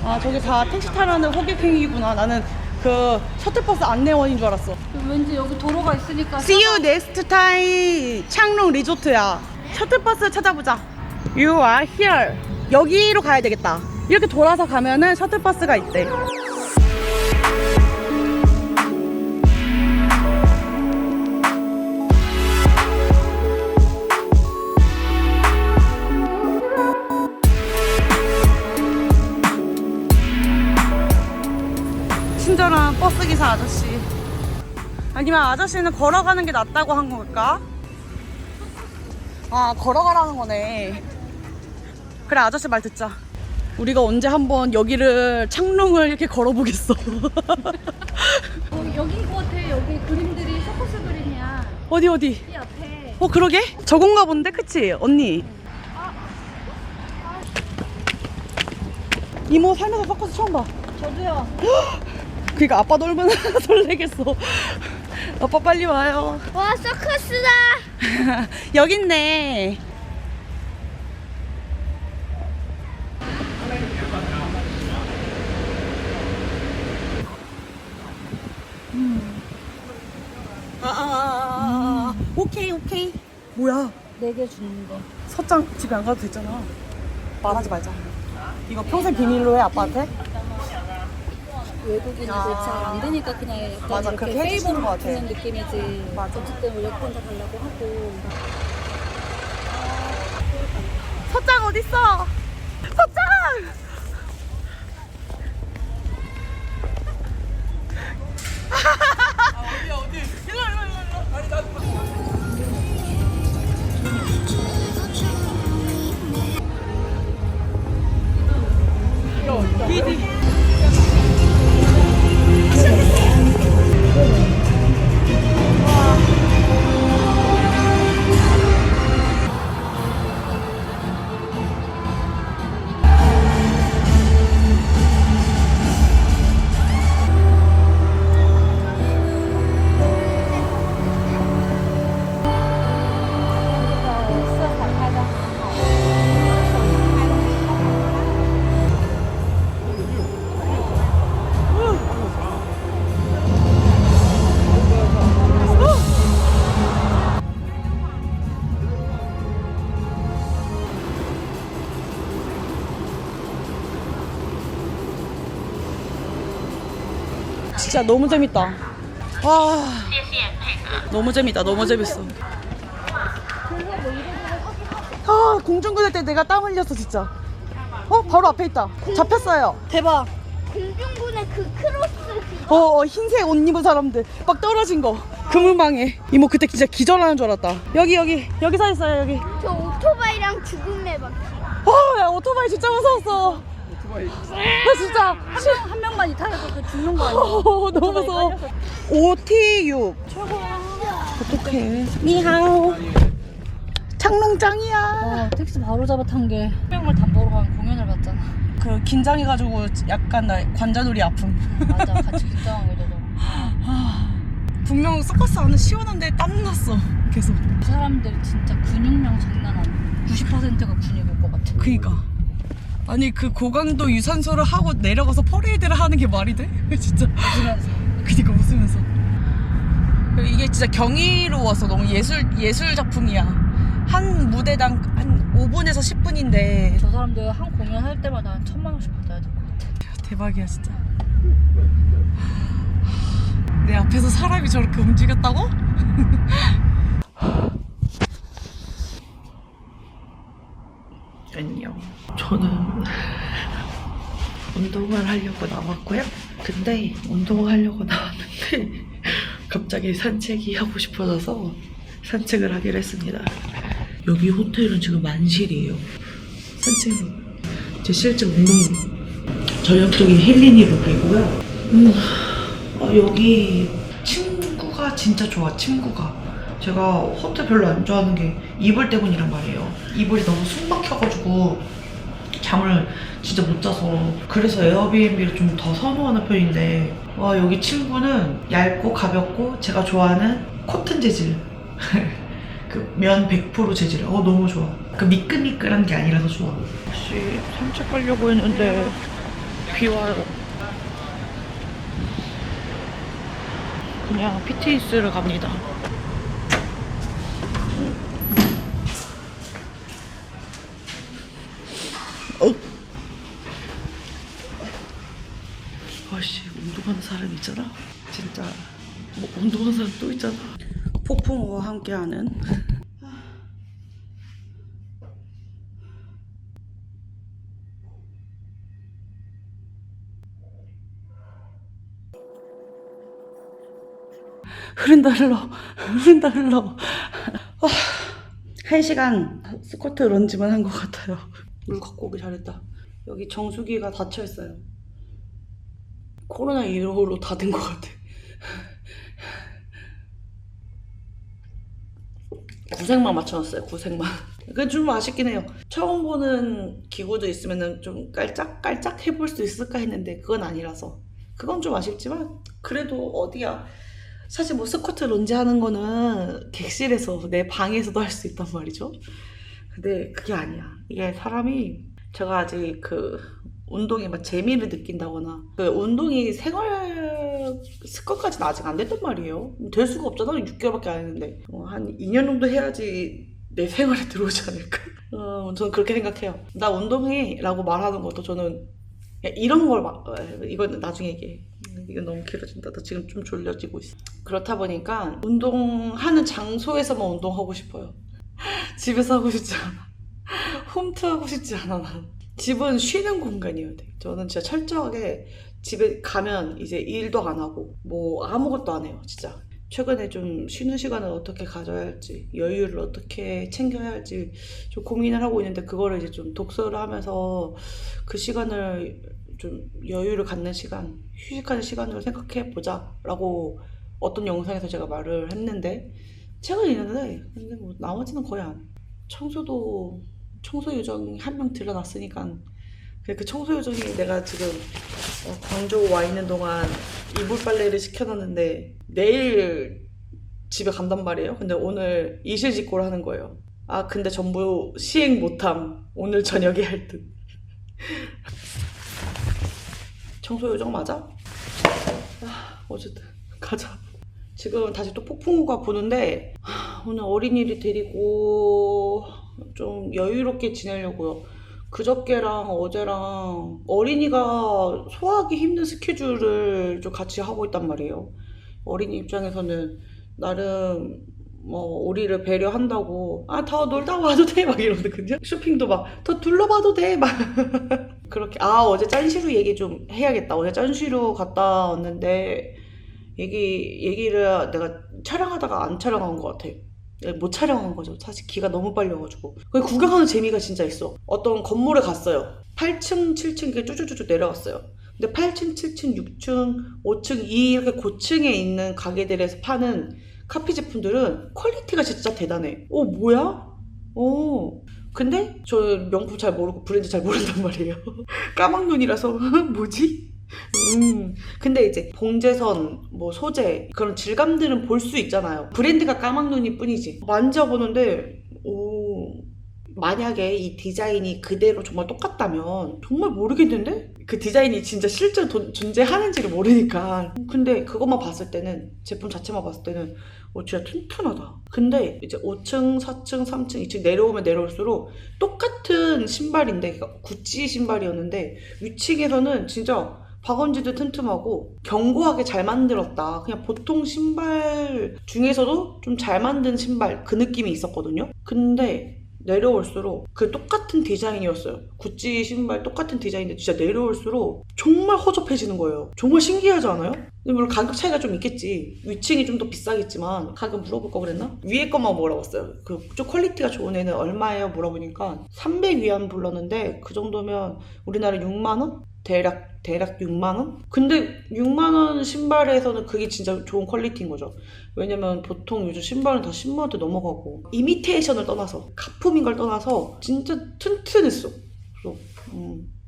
아 저기 다 택시 타라는 호객행위구나. 나는 그 셔틀버스 안내원인 줄 알았어. 왠지 여기 도로가 있으니까. See you next time. 창롱 리조트야. 셔틀버스 찾아보자. You are here. 여기로 가야 되겠다. 이렇게 돌아서 가면은 셔틀버스가 있대. 친절한 버스기사 아저씨. 아니면 아저씨는 걸어가는 게 낫다고 한 걸까? 아 걸어가라는 거네. 그래 아저씨 말 듣자. 우리가 언제 한번 여기를 창롱을 이렇게 걸어보겠어. 여기인 것 같아. 여기 그림들이 서커스 그림이야. 어디 이 앞에 그러게? 저건가 본데? 그치? 언니 이모 살면서 서커스 처음 봐. 저도요. 그니까 아빠도 얼마나 설레겠어. 아빠 빨리 와요. 와 서커스다. 여기 있네. 오케이. 뭐야? 4개 주는데. 서장 집에 안 가도 됐잖아. 말하지 말자. 이거 평생 비밀로 해 아빠한테? 외국인이 잘 안 되니까 그냥 약간 맞아, 이렇게 그렇게 해주시는 페이버로 것 같아. 주는 느낌이지. 맞아. 어쨌든 우리 혼자 가려고 하고. 서장 어딨어? 서장! 어디? 일로. 아니 나. 진짜 너무 재밌다. 와. 너무 재밌다. 너무 재밌어. 아, 공중 구를 때 내가 땀 흘렸어, 진짜. 바로 앞에 있다. 잡혔어요. 대박. 공중군의 그 크로스 흰색 옷 입은 사람들 막 떨어진 거. 그물망에. 이모 그때 진짜 기절하는 줄 알았다. 여기 서 있어요, 여기. 저 오토바이랑 죽음의 바퀴. 야, 오토바이 진짜 무서웠어. 나 진짜 한 명만 이탈해서 그 죽는 거 아니야? 너무 무서워. OT6 어떡해. 니하오. 창롱짱이야. 택시 바로 잡아 탄 게 명을 담보로 간 공연을 봤잖아. 그 긴장해가지고 약간 나 관자놀이 아픔. 맞아, 같이 긴장한 거잖아. 분명 서커스 안은 시원한데 땀났어 계속. 그 사람들 진짜 근육량 장난 아니야. 90%가 근육일 것 같아. 그니까 아니 그 고강도 유산소를 하고 내려가서 퍼레이드를 하는 게 말이 돼? 진짜 웃으면서. 그니까 웃으면서. 이게 진짜 경이로웠어. 너무 예술 작품이야. 한 무대당 한 5분에서 10분인데 저 사람들 한 공연 할 때마다 한 1,000만 원씩 받아야 될 것 같아. 대박이야 진짜. 내 앞에서 사람이 저렇게 움직였다고? 안녕. 저는 운동을 하려고 나왔고요. 근데 운동을 하려고 나왔는데 갑자기 산책이 하고 싶어져서 산책을 하기로 했습니다. 여기 호텔은 지금 만실이에요. 산책은 제 실제 운동 저녁적인 힐링이 룩이고요. 여기 친구가 진짜 좋아. 친구가 제가 호텔 별로 안 좋아하는 게 이불 때문이란 말이에요. 이불이 너무 숨 막혀가지고 잠을 진짜 못 자서 그래서 에어비앤비를 좀 더 선호하는 편인데 와 여기 친구는 얇고 가볍고 제가 좋아하는 코튼 재질 그 면 100% 재질 너무 좋아. 그 미끌미끌한 게 아니라서 좋아. 혹시 산책 가려고 했는데 비 와요. 그냥 PTS를 갑니다. 아씨 운동하는 사람 있잖아. 진짜 뭐 운동하는 사람 또 있잖아. 폭풍우와 함께하는 흐른다 흘러 1시간 스쿼트 런지만 한 것 같아요. 물 갖고 오기 잘했다. 여기 정수기가 닫혀있어요. 코로나 이후로 다 된 것 같아. 구색만 맞춰놨어요. 구색만. 그게 좀 아쉽긴 해요. 처음 보는 기구도 있으면 좀 깔짝깔짝 해볼 수 있을까 했는데 그건 아니라서 그건 좀 아쉽지만 그래도 어디야. 사실 뭐 스쿼트 런지 하는 거는 객실에서 내 방에서도 할 수 있단 말이죠. 근데 그게 아니야. 이게 사람이 제가 아직 그 운동에 막 재미를 느낀다거나 그 운동이 생활 습관까지는 아직 안 됐단 말이에요. 될 수가 없잖아. 6개월밖에 안 했는데 한 2년 정도 해야지 내 생활에 들어오지 않을까. 저는 그렇게 생각해요. 나 운동해 라고 말하는 것도 저는 이런 걸 이건 나중에 얘기해. 이건 너무 길어진다. 나 지금 좀 졸려지고 있어. 그렇다 보니까 운동하는 장소에서만 운동하고 싶어요. 집에서 하고 싶지 않아. 홈트 하고 싶지 않아. 난. 집은 쉬는 공간이어야 돼. 저는 진짜 철저하게 집에 가면 이제 일도 안 하고 뭐 아무것도 안 해요. 진짜. 최근에 좀 쉬는 시간을 어떻게 가져야 할지, 여유를 어떻게 챙겨야 할지 좀 고민을 하고 있는데 그거를 이제 좀 독서를 하면서 그 시간을 좀 여유를 갖는 시간, 휴식하는 시간으로 생각해 보자 라고 어떤 영상에서 제가 말을 했는데 책은 있는데 근데 뭐 나머지는 거의 안. 청소도 청소 요정 한 명 들여놨으니까 그 청소 요정이 내가 지금 광주 와 있는 동안 이불 빨래를 시켜놨는데 내일 집에 간단 말이에요. 근데 오늘 이실직고를 하는 거예요. 아 근데 전부 시행 못함. 오늘 저녁에 할 듯. 청소 요정 맞아? 어쨌든 가자. 지금 다시 또 폭풍우가 부는데 오늘 어린이를 데리고 좀 여유롭게 지내려고요. 그저께랑 어제랑 어린이가 소화하기 힘든 스케줄을 좀 같이 하고 있단 말이에요. 어린이 입장에서는 나름 뭐 우리를 배려한다고 더 놀다 와도 돼 막 이러거든요. 쇼핑도 막 더 둘러봐도 돼 막 그렇게. 어제 짠시루 얘기 좀 해야겠다. 어제 짠시루 갔다 왔는데 얘기를 내가 촬영하다가 안 촬영한 것 같아. 못 촬영한 거죠. 사실 기가 너무 빨려가지고. 구경하는 재미가 진짜 있어. 어떤 건물에 갔어요. 8층, 7층 이렇게 쭉쭉쭉 내려갔어요. 근데 8층, 7층, 6층, 5층 이렇게 고층에 있는 가게들에서 파는 커피 제품들은 퀄리티가 진짜 대단해. 뭐야? 근데 저 명품 잘 모르고 브랜드 잘 모른단 말이에요. 까막눈이라서 뭐지? 근데 이제 봉제선, 뭐 소재 그런 질감들은 볼 수 있잖아요. 브랜드가 까막눈일 뿐이지. 만져보는데 만약에 이 디자인이 그대로 정말 똑같다면 정말 모르겠는데? 그 디자인이 진짜 실제로 존재하는지를 모르니까. 근데 그것만 봤을 때는 제품 자체만 봤을 때는 진짜 튼튼하다. 근데 이제 5층, 4층, 3층, 2층 내려오면 내려올수록 똑같은 신발인데 구찌 신발이었는데 위층에서는 진짜 박원지도 튼튼하고 견고하게 잘 만들었다. 그냥 보통 신발 중에서도 좀 잘 만든 신발 그 느낌이 있었거든요. 근데 내려올수록 그 똑같은 디자인이었어요. 구찌 신발 똑같은 디자인인데 진짜 내려올수록 정말 허접해지는 거예요. 정말 신기하지 않아요? 물론 가격 차이가 좀 있겠지. 위층이 좀 더 비싸겠지만 가격 물어볼 거 그랬나? 위에 것만 물어봤어요. 좀 퀄리티가 좋은 애는 얼마예요? 물어보니까 300위안 불렀는데 그 정도면 우리나라 6만원? 대략 6만원? 근데 6만원 신발에서는 그게 진짜 좋은 퀄리티인 거죠. 왜냐면 보통 요즘 신발은 다 10만원대 넘어가고 이미테이션을 떠나서 가품인 걸 떠나서 진짜 튼튼했어. 그래서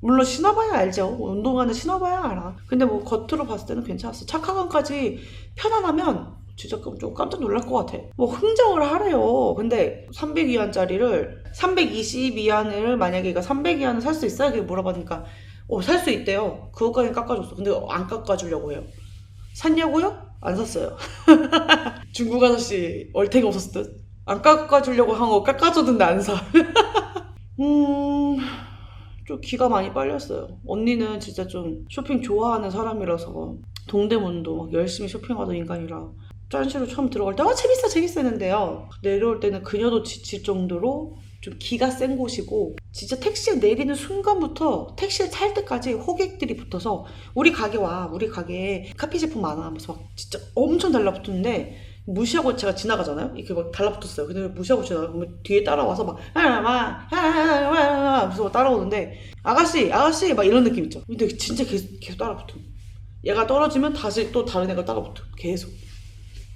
물론 신어봐야 알죠. 운동화는 신어봐야 알아. 근데 뭐 겉으로 봤을 때는 괜찮았어. 착화감까지 편안하면 진짜 좀 깜짝 놀랄 것 같아. 뭐 흥정을 하래요. 근데 300위안짜리를 320위안을 만약에 이거 300위안을 살 수 있어요? 이렇게 물어보니까 살 수 있대요. 그것까지 깎아줬어. 근데 안 깎아주려고 해요. 샀냐고요? 안 샀어요. 중국 아저씨 얼탱이 없었을 듯. 안 깎아주려고 한 거 깎아줬는데 안 사. 좀 기가 많이 빨렸어요. 언니는 진짜 좀 쇼핑 좋아하는 사람이라서 동대문도 막 열심히 쇼핑하던 인간이라 짠시로 처음 들어갈 때 재밌어 했는데요. 내려올 때는 그녀도 지칠 정도로 좀 기가 센 곳이고 진짜 택시에 내리는 순간부터 택시를 탈 때까지 호객들이 붙어서 우리 가게 와, 우리 가게에 커피 제품 많아 하면서 막 진짜 엄청 달라붙는데 무시하고 제가 지나가잖아요. 이렇게 막 달라붙었어요. 근데 무시하고 지나가면 뒤에 따라와서 막 하면서 따라오는데 아가씨 막 이런 느낌 있죠. 근데 진짜 계속 따라붙어. 얘가 떨어지면 다시 또 다른 애가 따라붙어. 계속.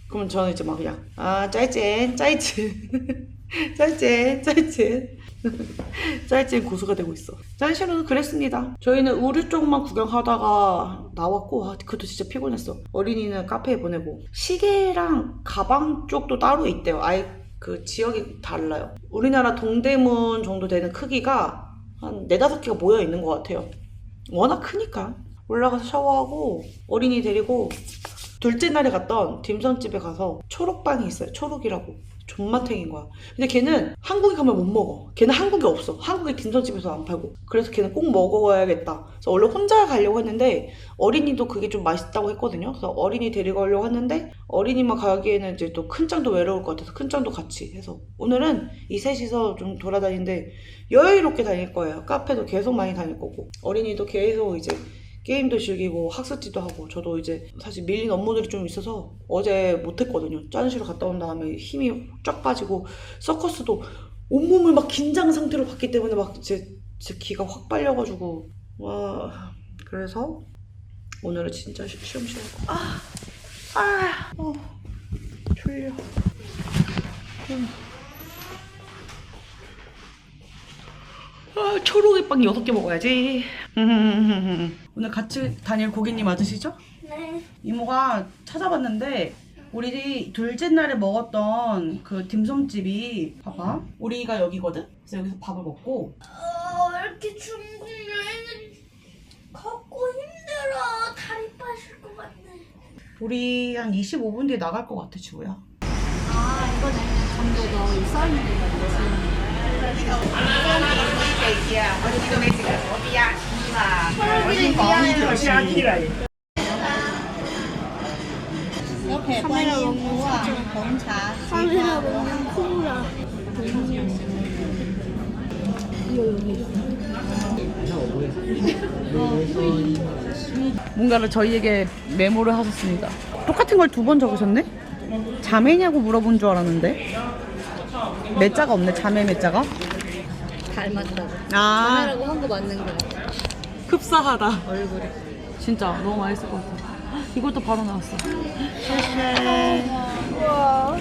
그러면 저는 이제 막 그냥 짜이젠 짜이젠 짜이젠 짜이젠 짜이젠 고수가 되고 있어. 짠시로는 그랬습니다. 저희는 의류 쪽만 구경하다가 나왔고 그것도 진짜 피곤했어. 어린이는 카페에 보내고 시계랑 가방 쪽도 따로 있대요. 아예 그 지역이 달라요. 우리나라 동대문 정도 되는 크기가 한 4-5개가 모여 있는 것 같아요. 워낙 크니까. 올라가서 샤워하고 어린이 데리고 둘째 날에 갔던 딤섬집에 가서 초록빵이 있어요. 초록이라고. 존맛탱인 거야. 근데 걔는 한국에 가면 못 먹어. 걔는 한국에 없어. 한국에 딤섬집에서 안 팔고. 그래서 걔는 꼭 먹어야겠다. 그래서 원래 혼자 가려고 했는데 어린이도 그게 좀 맛있다고 했거든요. 그래서 어린이 데리고 가려고 했는데 어린이만 가기에는 이제 또 큰 짱도 외로울 것 같아서 큰 짱도 같이 해서 오늘은 이 셋이서 좀 돌아다니는데 여유롭게 다닐 거예요. 카페도 계속 많이 다닐 거고 어린이도 계속 이제 게임도 즐기고 학습지도 하고 저도 이제 사실 밀린 업무들이 좀 있어서 어제 못했거든요. 짠시로 갔다 온 다음에 힘이 쫙 빠지고 서커스도 온몸을 막 긴장 상태로 봤기 때문에 막 제 기가 확 빨려가지고 와 그래서 오늘은 진짜 쉬엄쉬엄 졸려. 초록이 빵 6개 먹어야지. 오늘 같이 다닐 고객님 맞으시죠? 네. 이모가 찾아봤는데 우리 둘째 날에 먹었던 그 딤섬집이 봐봐 우리가 여기거든? 그래서 여기서 밥을 먹고 왜 이렇게 중국 여행은 걷고 힘들어. 다리 빠질 것 같네. 우리 한 25분 뒤에 나갈 것 같아 지우야. 이거네. 전도가 쌓이는 데가 있지. 카메라 먹는 카메라 먹는 콜라. 뭔가를 저희에게 메모를 하셨습니다. 똑같은 걸 2번 적으셨네? 자매냐고 물어본 줄 알았는데 매자가 없네. 자매 매자가. 닮았다고. 아 카메라고 한 거 맞는 거야. 흡사하다. 얼굴이. 진짜 너무 맛있을 것 같아. 이것도 바로 나왔어. 우와.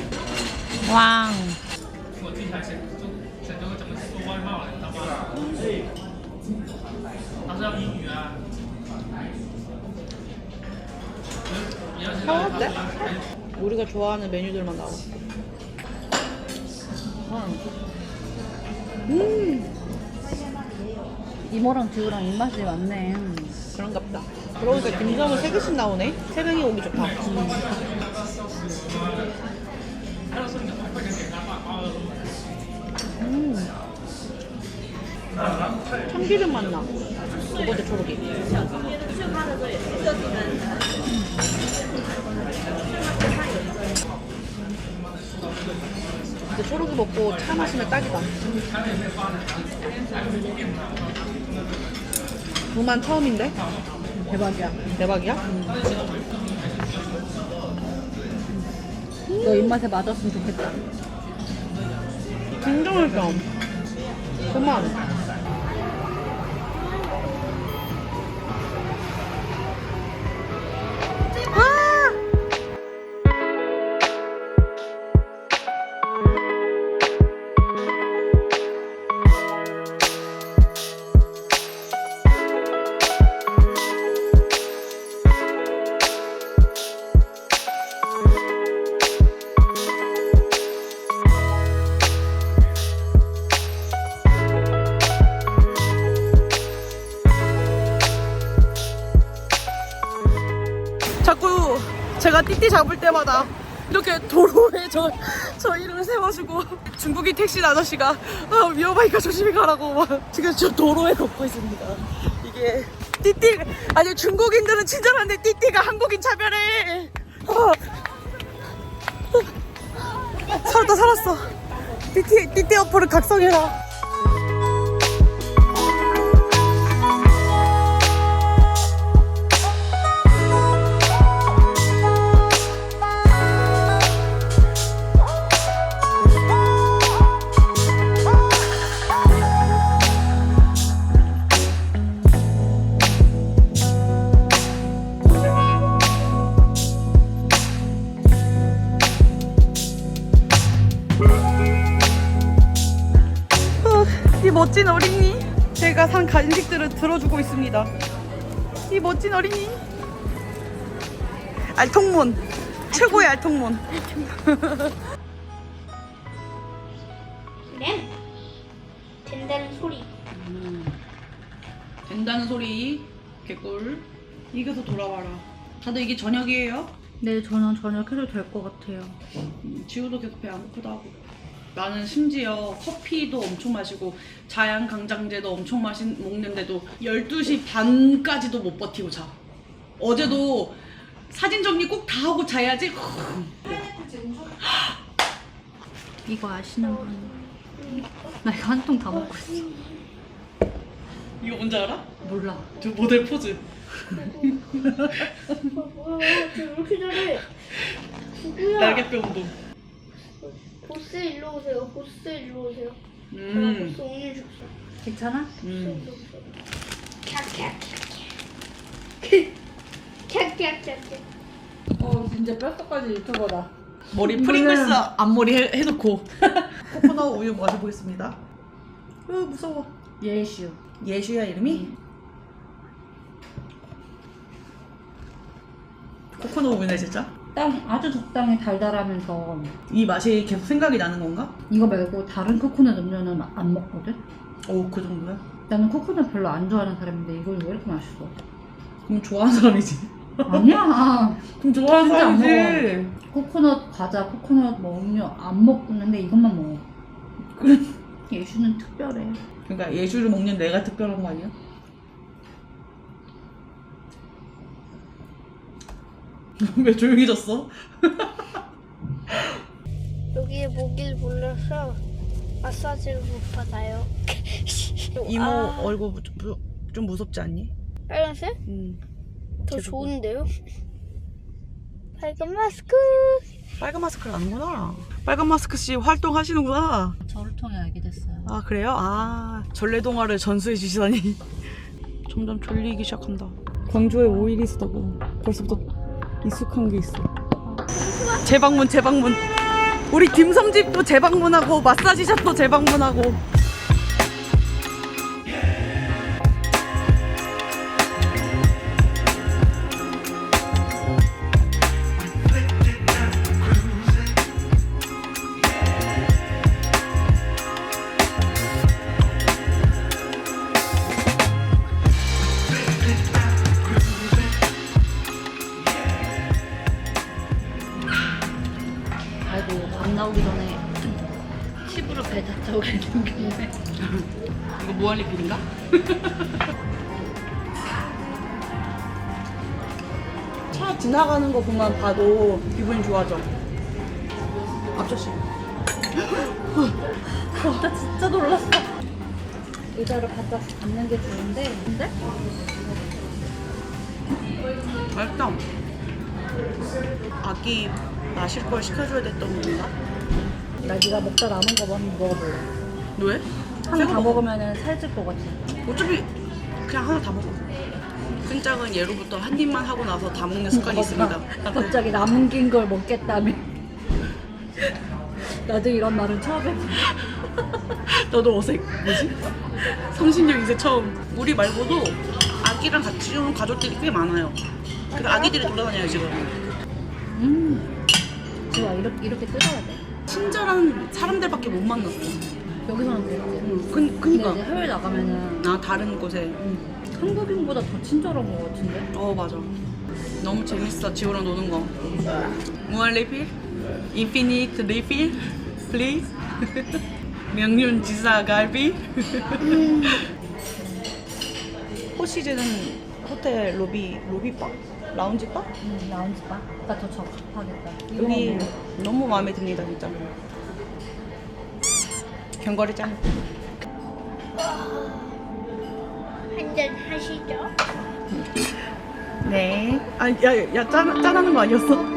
왕. 어때? 우리가 좋아하는 메뉴들만 나왔어. 이모랑 지우랑 입맛이 맞네. 그런가 보다. 그러니까 딤섬은 3개씩 나오네. 3명이 오기 좋다. 참기름 맛 나. 2번째 초록이. 이제 초록이 먹고 차 마시면 딱이다. 부만 처음인데? 대박이야. 대박이야? 너 입맛에 맞았으면 좋겠다. 진짜 맛있어. 그만. 자꾸 제가 띠띠 잡을 때마다 이렇게 도로에 저 이름을 세워주고 중국인 택시 아저씨가 위험하니까 조심히 가라고 막 지금 저 도로에 걷고 있습니다. 이게 띠띠 아니 중국인들은 친절한데 띠띠가 한국인 차별해. 살았어. 띠띠 어플을 각성해라. 이 멋진 어린이. 제가 산 간식들을 들어주고 있습니다. 이 멋진 어린이. 알통문. 최고의 알통문. 그래. 된다는 소리. 된다는 소리. 개꿀. 이겨서 돌아와라. 다들 이게 저녁이에요? 네, 저는 저녁 해도 될 것 같아요. 지우도 계속 배 안 고프다 하고. 나는 심지어 커피도 엄청 마시고 자양강장제도 엄청 먹는데도 12시 반까지도 못 버티고 자. 어제도 사진 정리 꼭 다 하고 자야지. 이거 아시는 분? 나 이거 한 통 다 먹고 있어. 이거 뭔지 알아? 몰라. 저 모델 포즈. 뭐야, 쟤왜 이렇게 잘해? 누구야? 날개뼈 운동. 보스 일로 오세요. 보스 일로 오세요. 음. 보스 오늘 죽어. 괜찮아? 캬캬캬캬. 진짜 뼛속까지 유튜버다. 머리 프링글스 앞머리 해놓고 코코넛 우유 마셔보겠습니다. 무서워. 예슈. 예슈야 이름이? 코코넛 우유네 진짜? 딱 아주 적당히 달달하면서 이 맛이 계속 생각이 나는 건가? 이거 말고 다른 코코넛 음료는 안 먹거든? 오, 그 정도야? 나는 코코넛 별로 안 좋아하는 사람인데 이걸 왜 이렇게 맛있어? 그럼 좋아하는 사람이지. 아니야. 그럼 좋아하는 진짜 안 사람이지. 코코넛 과자, 코코넛 뭐 음료 안 먹는데 이것만 먹어. 그래. 예슈는 특별해. 그러니까 예슈를 먹는 내가 특별한 거 아니야? 왜 조용해졌어? 여기에 모기를 몰라서 마사지를 못 받아요. 이모 아, 얼굴 좀 무섭지 않니? 빨간색? 더 계속 좋은데요? 빨간 마스크. 빨간 마스크를 아는구나. 빨간 마스크 씨 활동하시는구나. 저를 통해 알게 됐어요. 아 그래요? 아 전래동화를 전수해 주시다니. 점점 졸리기 시작한다. 광주에 5일 있었다고 벌써부터 익숙한 게 있어. 재방문. 우리 딤섬집도 재방문하고 마사지샵도 재방문하고. 아이고 밥 나오기 전에 칩으로 배 닫자오게 생겼네. 이거 무한리필인가? 차 지나가는 거 보면 봐도 기분이 좋아져. 앞접시. 나 진짜 놀랐어. 의자를 갖다 앉는 게 좋은데 근데? 맛있다. 아기 마실 걸 시켜줘야 됐던 건가? 나 네가 먹다 남은 거 한번 먹어볼래. 왜? 하나 다 먹으면 살찔 것 같아. 어차피 그냥 하나 다 먹어. 끈짝은 예로부터 한 입만 하고 나서 다 먹는 습관이 있습니다. 갑자기 남긴 걸 먹겠다며. 나도 이런 말은 처음 해봐. 너도 어색. 뭐지? 성신령 이제 처음. 우리 말고도 아기랑 같이 오는 가족들이 꽤 많아요. 그래서 아기들이 돌아다녀요 지금. 좋아, 이렇게 뜯어야 돼. 친절한 사람들밖에 못 만났어. 여기서는 그랬지. 그니까. 근데 이제 해외 나가면은 나 다른 곳에. 한국인보다 더 친절한 것 같은데? 맞아. 너무 재밌어 지호랑 노는 거. 무한 리필? 인피니트 리필? 플리즈? 명륜 지사 갈비? 포시즈는 호텔 로비바? 라운지바? 라운지바가 더 적합하겠다. 여기 너무 마음에 듭니다 진짜. 견과류 짱. 한잔 하시죠. 네. 아, 야, 짠하는 거 아니었어?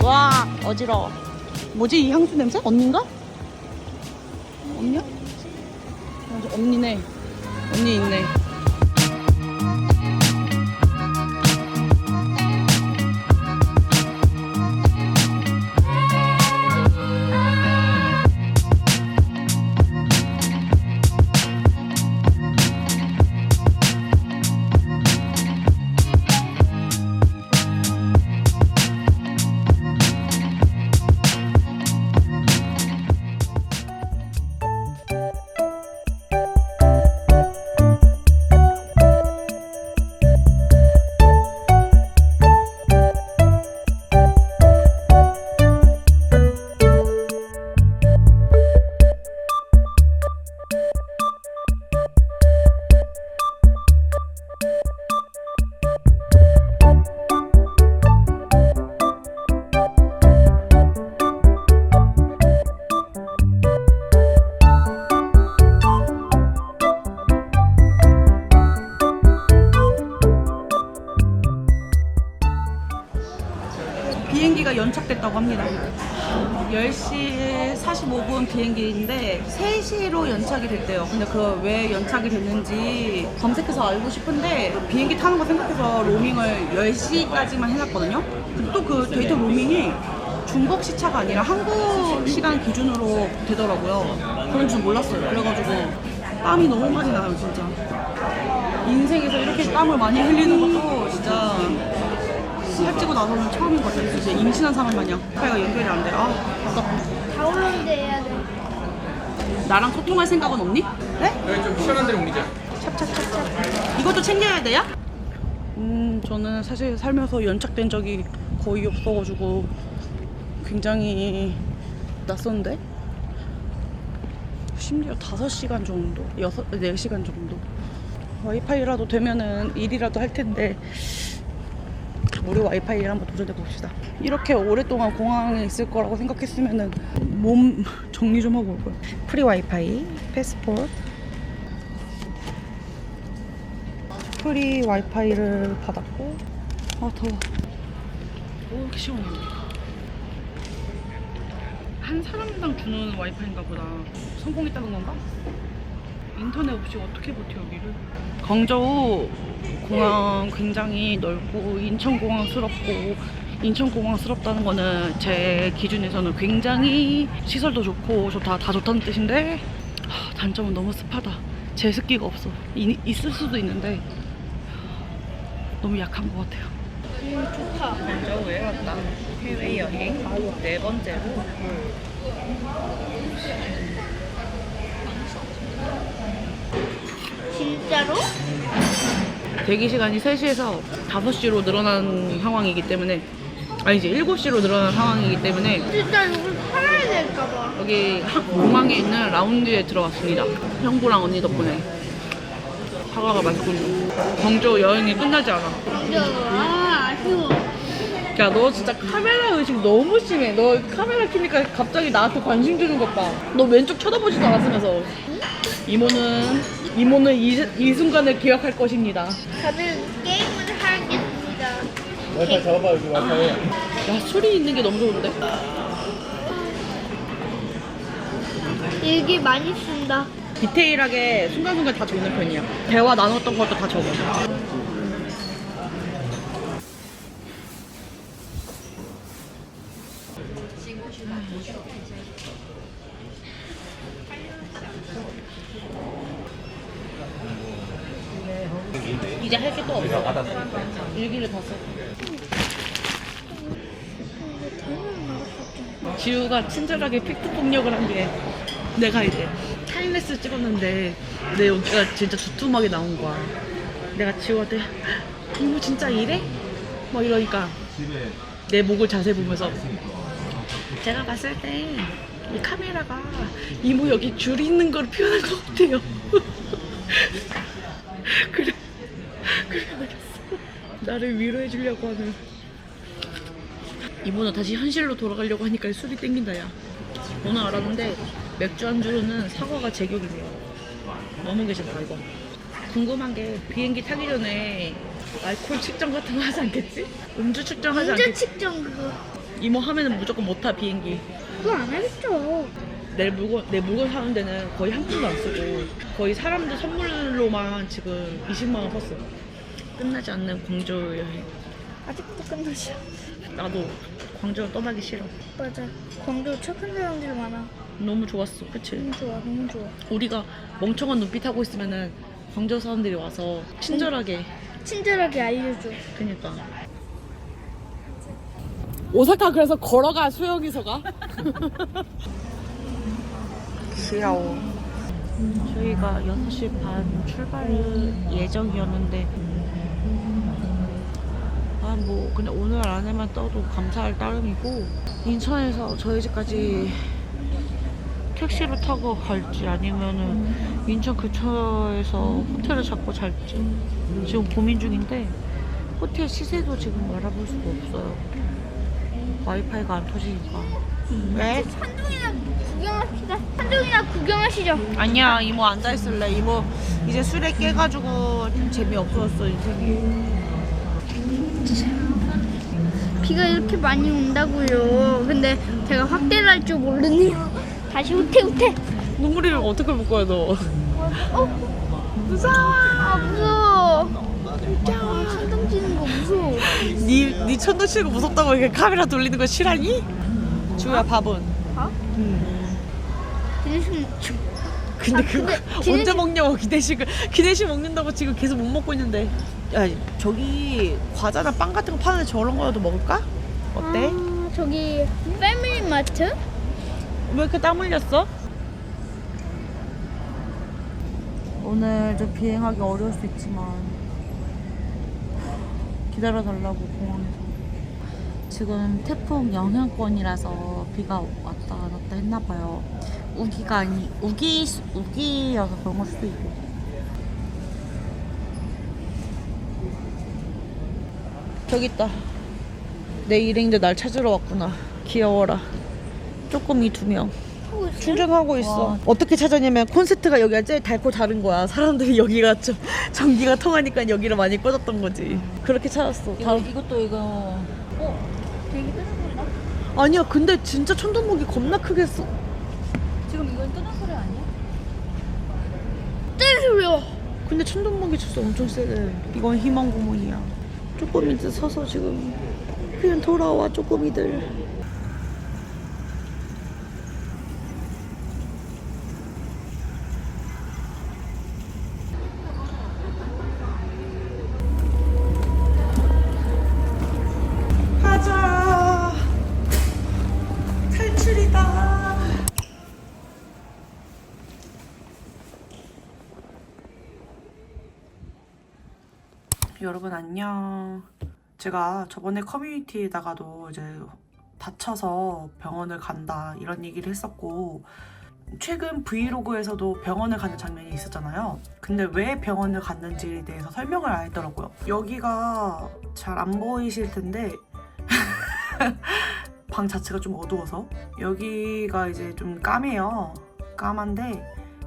와, 어지러워. 뭐지 이 향수 냄새? 언니인가? 언니야? 맞아, 언니네. 언니 있네. 비행기가 연착됐다고 합니다. 10시 45분 비행기인데 3시로 연착이 됐대요. 근데 그 왜 연착이 됐는지 검색해서 알고 싶은데 비행기 타는 거 생각해서 로밍을 10시까지만 해놨거든요. 또 그 데이터 로밍이 중국 시차가 아니라 한국 시간 기준으로 되더라고요. 그런 줄 몰랐어요. 그래가지고 땀이 너무 많이 나요, 진짜. 인생에서 이렇게 땀을 많이 흘리는 것도 진짜 살찌고 나서는 처음인 것 같아요. 진짜 임신한 사람 마냥. 파이가 연결이 안 돼. 아, 답답해. 다운로드 해야 돼. 나랑 소통할 생각은 없니? 네? 여기 좀 시원한 데로 옮기자. 찹찹찹찹. 이것도 챙겨야 돼요? 저는 사실 살면서 연착된 적이 거의 없어가지고 굉장히 낯선데? 심지어 5시간 정도? 4시간 정도? 와이파이라도 되면은 일이라도 할 텐데 우리 와이파이를 한번 도전해 봅시다. 이렇게 오랫동안 공항에 있을 거라고 생각했으면은 몸 정리 좀 하고 올 거야. 프리 와이파이, 패스포트. 프리 와이파이를 받았고, 아 더워. 오 이렇게 시원해. 한 사람당 주는 와이파이인가 보다. 성공했다는 건가? 인터넷 없이 어떻게 버텨 여기를? 광저우 공항 굉장히 넓고 인천공항스럽고, 인천공항스럽다는 거는 제 기준에서는 굉장히 시설도 좋고 다 좋다는 뜻인데 단점은 너무 습하다. 제습기가 없어. 있을 수도 있는데 너무 약한 것 같아요. 좋다. 광저우에 왔다. 해외여행 4번째로. 진짜로? 대기 시간이 3시에서 5시로 늘어난 상황이기 때문에, 아니지 7시로 늘어난 상황이기 때문에 진짜 이걸 팔아야 될까봐. 여기 공항에 있는 라운지에 들어왔습니다. 형부랑 언니 덕분에. 사과가 맛있군요. 광저우 여행이 끝나지 않아. 아, 아쉬워. 야, 너 진짜 카메라 의식 너무 심해. 너 카메라 켜니까 갑자기 나한테 관심 주는 것 봐. 너 왼쪽 쳐다보지도 않았으면서. 이모는 이 순간을 기억할 것입니다. 다들 게임을 하겠습니다. 와이파이 잡아봐, 여기 와이파이. 야, 술이 있는 게 너무 좋은데? 일기 많이 쓴다. 디테일하게 순간순간 다 적는 편이야. 대화 나눴던 것도 다 적어. 이제 할 게 또 없어. 일기를 다 써. 지우가 친절하게 팩트 폭력을 한 게, 내가 이제 타임레스 찍었는데 내 여기가 진짜 두툼하게 나온 거야. 내가 지우한테 이모 진짜 이래? 막 이러니까 내 목을 자세히 보면서, 제가 봤을 때 이 카메라가 이모 여기 줄 있는 걸 표현한 것 같아요. 그래 알겠어. 나를 위로해 주려고 하는. 이모는 다시 현실로 돌아가려고 하니까 술이 땡긴다. 야, 오늘 알았는데 맥주 안주로는 사과가 제격이래요. 너무 괜찮다 이거. 궁금한 게, 비행기 타기 전에 알코올 측정 같은 거 하지 않겠지? 음주 측정하지 문제 않겠지? 측정 그거. 이모 하면은 무조건 못 타 비행기. 그거 안 하겠죠. 내 물건 사는 데는 거의 한 푼도 안 쓰고 거의 사람들 선물로만 지금 20만 원 썼어. 끝나지 않는 광주 여행. 아직도 끝나지 않아. 나도 광주를 떠나기 싫어. 맞아. 광주 착한 사람들 많아. 너무 좋았어, 그치? 너무 좋아, 너무 좋아. 우리가 멍청한 눈빛 하고 있으면은 광주 사람들이 와서 친절하게. 친절하게 알려줘. 그니까. 오사카 그래서 걸어가 수영이서가? 귀여워. 저희가 6시 반 출발 예정이었는데 뭐 그냥 오늘 안에만 떠도 감사할 따름이고 인천에서 저희 집까지 택시를 타고 갈지 아니면은 인천 근처에서 호텔을 잡고 잘지 지금 고민 중인데 호텔 시세도 지금 알아볼 수가 없어요. 와이파이가 안 터지니까. 왜? 한동이나 구경합시다. 한동이나 구경하시죠. 아니야, 이모 앉아있을래. 이모 이제 술에 깨가지고 좀 재미없어졌어 인생이. 비가 이렇게 많이 온다고요. 근데 제가 확대를 할 줄 모르네요. 다시 후퇴. 눈물이 어떻게 묶어야 너? 무서워. 아, 무서워. 무서워. 천둥 치는 거 무서워. 네 천둥 치는 거 무섭다고 이렇게 카메라 돌리는 거 싫어하니? 주야 밥은? 밥? 기내식 근데 그거 언제 먹냐고 기내식 먹는다고 지금 계속 못 먹고 있는데. 야 저기 과자나 빵 같은 거 파는데 저런 거라도 먹을까? 어때? 아, 저기 패밀리 마트? 왜 이렇게 땀 흘렸어? 오늘 좀 비행하기 어려울 수 있지만 기다려달라고 공항에서. 지금 태풍 영향권이라서 비가 왔다 갔다 했나봐요. 우기여서 그런 걸 수도 있고. 저기 있다. 내 일행들 날 찾으러 왔구나. 귀여워라. 쪼꼬미 2명 충전하고 있어. 와. 어떻게 찾았냐면 콘센트가 여기가 제일 닳고 다른 거야. 사람들이 여기가 좀 전기가 통하니까 여기를 많이 꽂았던 거지. 그렇게 찾았어. 이것도 이거 되게 뜨는구나. 아니야 근데 진짜 천둥번개 겁나 크게 써. 지금 이건 뜨는 소리 아니야? 뜨는 소리야. 근데 천둥번개 쳤어 엄청 세게. 이건 희망 고문이야. 쪼꼬미들 서서 지금 그냥 돌아와 쪼꼬미들. 가자. 탈출이다. 여러분 안녕. 제가 저번에 커뮤니티에다가도 이제 다쳐서 병원을 간다 이런 얘기를 했었고 최근 브이로그에서도 병원을 가는 장면이 있었잖아요. 근데 왜 병원을 갔는지에 대해서 설명을 안 했더라고요. 여기가 잘 안 보이실 텐데 방 자체가 좀 어두워서 여기가 이제 좀 까매요. 까만데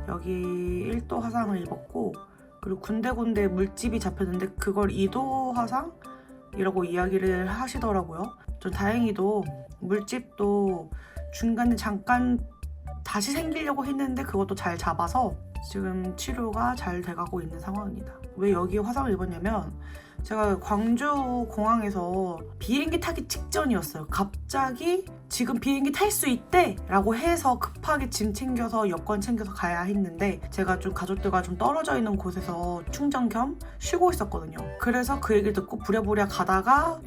여기 1도 화상을 입었고 그리고 군데군데 물집이 잡혔는데 그걸 2도 화상이라고 이야기를 하시더라고요. 전 다행히도 물집도 중간에 잠깐 다시 생기려고 했는데 그것도 잘 잡아서 지금 치료가 잘 돼가고 있는 상황입니다. 왜 여기에 화상을 입었냐면 제가 광주 공항에서 비행기 타기 직전이었어요. 갑자기 지금 비행기 탈 수 있대 라고 해서 급하게 짐 챙겨서 여권 챙겨서 가야 했는데 제가 좀 가족들과 좀 떨어져 있는 곳에서 충전 겸 쉬고 있었거든요. 그래서 그 얘기를 듣고 부랴부랴 가다가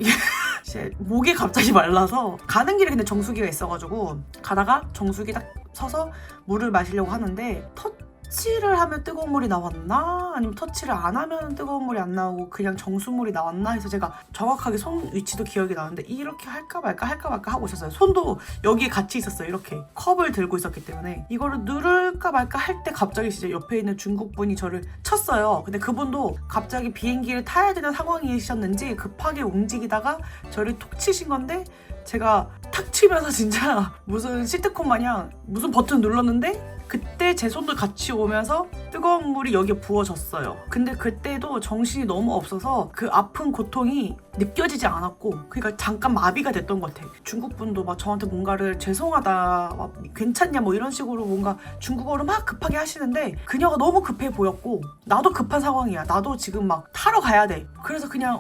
이제 목이 갑자기 말라서 가는 길에 근데 정수기가 있어가지고 가다가 정수기 딱 서서 물을 마시려고 하는데 터치를 하면 뜨거운 물이 나왔나? 아니면 터치를 안 하면 뜨거운 물이 안 나오고 그냥 정수물이 나왔나? 해서 제가 정확하게 손 위치도 기억이 나는데 이렇게 할까 말까 하고 있었어요. 손도 여기에 같이 있었어요. 이렇게 컵을 들고 있었기 때문에 이거를 누를까 말까 할 때 갑자기 진짜 옆에 있는 중국분이 저를 쳤어요. 근데 그분도 갑자기 비행기를 타야 되는 상황이셨는지 급하게 움직이다가 저를 톡 치신 건데 제가 탁 치면서 진짜 무슨 시트콤 마냥 무슨 버튼 눌렀는데 그때 제 손도 같이 오면서 뜨거운 물이 여기에 부어졌어요. 근데 그때도 정신이 너무 없어서 그 아픈 고통이 느껴지지 않았고 그러니까 잠깐 마비가 됐던 것 같아. 중국 분도 막 저한테 뭔가를 죄송하다 막 괜찮냐 뭐 이런 식으로 뭔가 중국어로 막 급하게 하시는데 그녀가 너무 급해 보였고 나도 급한 상황이야. 나도 지금 막 타러 가야 돼. 그래서 그냥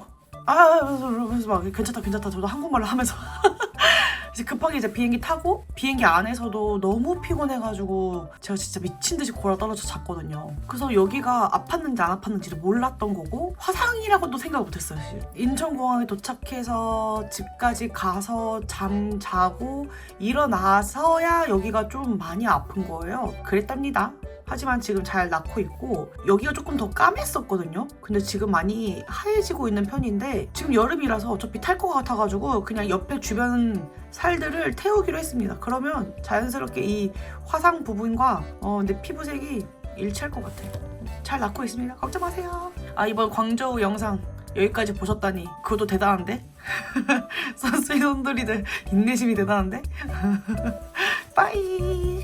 그래서 막 괜찮다 저도 한국말로 하면서 이제 급하게 이제 비행기 타고 비행기 안에서도 너무 피곤해가지고 제가 진짜 미친 듯이 골아 떨어져 잤거든요. 그래서 여기가 아팠는지 안 아팠는지를 몰랐던 거고 화상이라고도 생각 못했어요. 사실. 인천공항에 도착해서 집까지 가서 잠 자고 일어나서야 여기가 좀 많이 아픈 거예요. 그랬답니다. 하지만 지금 잘 낫고 있고 여기가 조금 더 까맸었거든요. 근데 지금 많이 하얘지고 있는 편인데 지금 여름이라서 어차피 탈 것 같아가지고 그냥 옆에 주변 살들을 태우기로 했습니다. 그러면 자연스럽게 이 화상 부분과 내 피부색이 일치할 것 같아요. 잘 낫고 있습니다. 걱정 마세요. 이번 광저우 영상 여기까지 보셨다니 그것도 대단한데? 선수의 손들이들 인내심이 대단한데? 빠이.